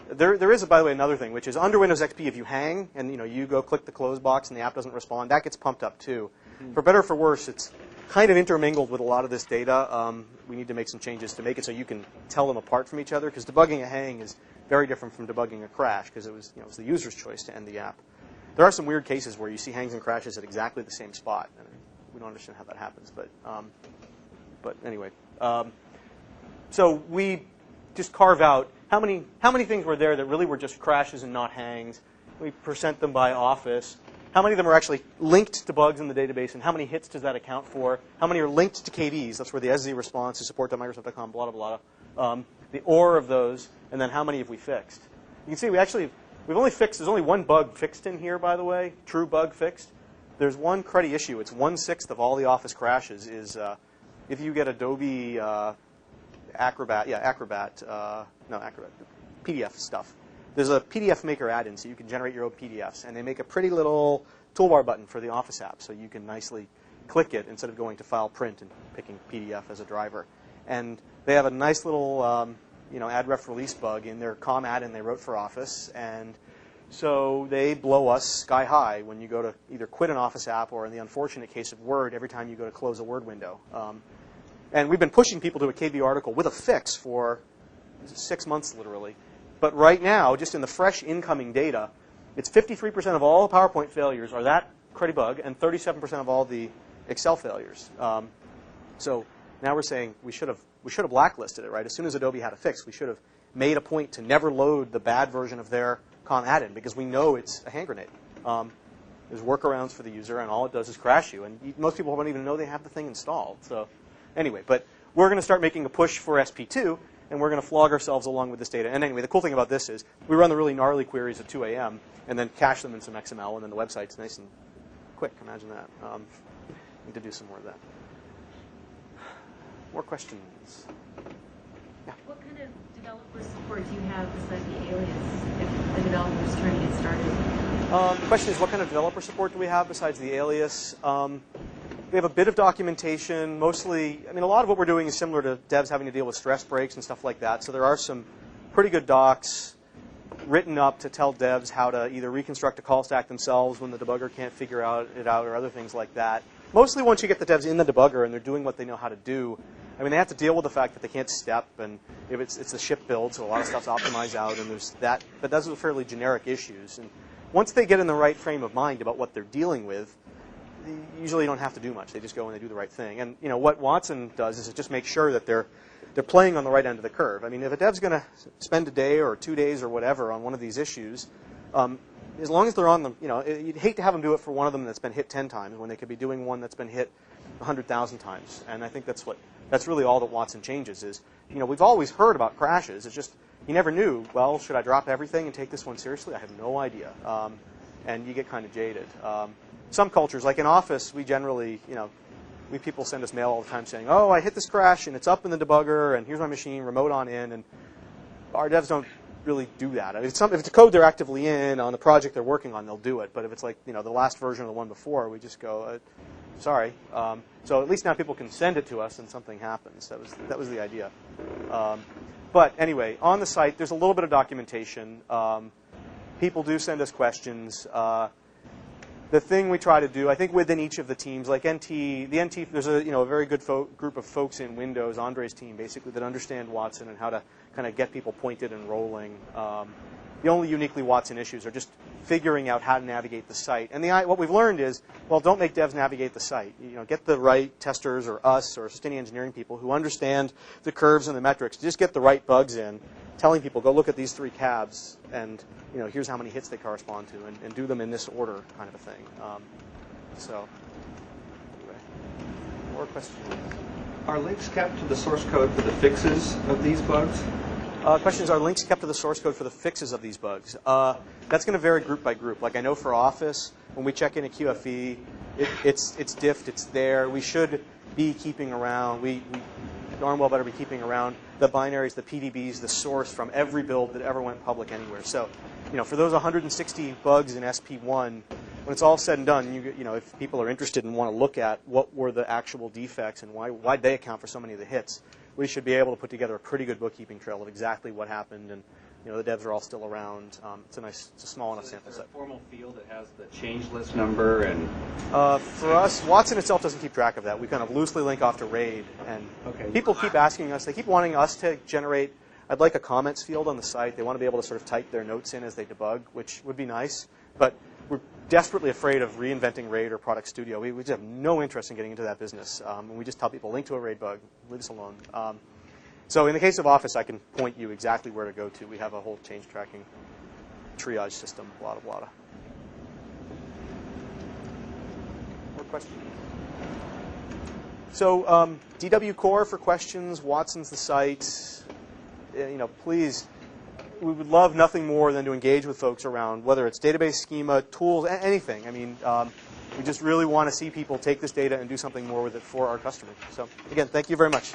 there is, by the way, another thing, which is under Windows XP, if you hang and you go click the close box and the app doesn't respond, that gets pumped up too. For better or for worse, it's kind of intermingled with a lot of this data. We need to make some changes to make it so you can tell them apart from each other, because debugging a hang is very different from debugging a crash, because it was the user's choice to end the app. There are some weird cases where you see hangs and crashes at exactly the same spot. And we don't understand how that happens, but anyway. So we just carve out how many things were there that really were just crashes and not hangs. We percent them by office. How many of them are actually linked to bugs in the database, and how many hits does that account for? How many are linked to KDs? That's where the SZ response to support.microsoft.com, blah, blah, blah. The OR of those, and then how many have we fixed? You can see we've only fixed, there's only one bug fixed in here, by the way, true bug fixed. There's one cruddy issue. It's 1/6 of all the Office crashes is if you get Adobe Acrobat, PDF stuff. There's a PDF Maker add-in, so you can generate your own PDFs, and they make a pretty little toolbar button for the Office app, so you can nicely click it instead of going to File, Print, and picking PDF as a driver. And they have a nice little, add-ref release bug in their COM add-in they wrote for Office, and so they blow us sky high when you go to either quit an Office app or, in the unfortunate case of Word, every time you go to close a Word window. And we've been pushing people to a KB article with a fix for 6 months, literally. But right now, just in the fresh incoming data, it's 53% of all PowerPoint failures are that cruddy bug, and 37% of all the Excel failures. So now we're saying we should have blacklisted it, right? As soon as Adobe had a fix, we should have made a point to never load the bad version of their COM add-in, because we know it's a hand grenade. There's workarounds for the user, and all it does is crash you. And most people don't even know they have the thing installed. So anyway, but we're going to start making a push for SP2, and we're going to flog ourselves along with this data. And anyway, the cool thing about this is we run the really gnarly queries at 2 a.m. and then cache them in some XML, and then the website's nice and quick. Imagine that. Need to do some more of that. More questions? Yeah. What kind of developer support do you have besides the alias if a developer is trying to get started? The question is, what kind of developer support do we have besides the alias? We have a bit of documentation, mostly, a lot of what we're doing is similar to devs having to deal with stress breaks and stuff like that. So there are some pretty good docs written up to tell devs how to either reconstruct a call stack themselves when the debugger can't figure it out, or other things like that. Mostly once you get the devs in the debugger and they're doing what they know how to do, they have to deal with the fact that they can't step, and if it's a ship build, so a lot of stuff's optimized out, and there's that. But those are fairly generic issues. And once they get in the right frame of mind about what they're dealing with, they usually don't have to do much. They just go and they do the right thing. And what Watson does is just make sure that they're playing on the right end of the curve. If a dev's going to spend a day or 2 days or whatever on one of these issues, as long as they're on them, you'd hate to have them do it for one of them that's been hit 10 times when they could be doing one that's been hit 100,000 times. And I think that's really all that Watson changes is, we've always heard about crashes. It's just you never knew, well, should I drop everything and take this one seriously? I have no idea. And you get kind of jaded. Some cultures, like in Office, we generally, people send us mail all the time saying, oh, I hit this crash and it's up in the debugger and here's my machine, remote on in. And our devs don't really do that. I mean, if it's a code they're actively in on the project they're working on, they'll do it. But if it's like, the last version of the one before, we just go, sorry. So at least now people can send it to us and something happens. That was the idea. But anyway, on the site, there's a little bit of documentation. People do send us questions. The thing we try to do, I think within each of the teams, like there's a very good group of folks in Windows, Andre's team, basically, that understand Watson and how to kind of get people pointed and rolling. The only uniquely Watson issues are just figuring out how to navigate the site. And what we've learned is, well, don't make devs navigate the site. Get the right testers or us or sustaining engineering people who understand the curves and the metrics. Just get the right bugs in, telling people, go look at these 3 cabs, and here's how many hits they correspond to, and do them in this order, kind of a thing. So, anyway, more questions? Are links kept to the source code for the fixes of these bugs? Questions, are links kept to the source code for the fixes of these bugs? That's going to vary group by group. Like I know for Office, when we check in a QFE, it's diffed, it's there. We should be keeping around, we darn well better be keeping around the binaries, the PDBs, the source from every build that ever went public anywhere. So, for those 160 bugs in SP1, when it's all said and done, if people are interested and want to look at what were the actual defects and why they account for so many of the hits, we should be able to put together a pretty good bookkeeping trail of exactly what happened, and the devs are all still around. It's a small enough sample set. Is there a formal field that has the change list number and? For us, Watson itself doesn't keep track of that. We kind of loosely link off to RAID, and people keep asking us. They keep wanting us to generate. I'd like a comments field on the site. They want to be able to sort of type their notes in as they debug, which would be nice, but we're desperately afraid of reinventing RAID or Product Studio. We just have no interest in getting into that business. And we just tell people, link to a RAID bug, leave us alone. So in the case of Office, I can point you exactly where to go to. We have a whole change tracking triage system, blah, blah, blah. More questions? So DW Core for questions, Watson's the site. Please, we would love nothing more than to engage with folks around whether it's database schema, tools, anything. I mean, we just really want to see people take this data and do something more with it for our customers. So again, thank you very much.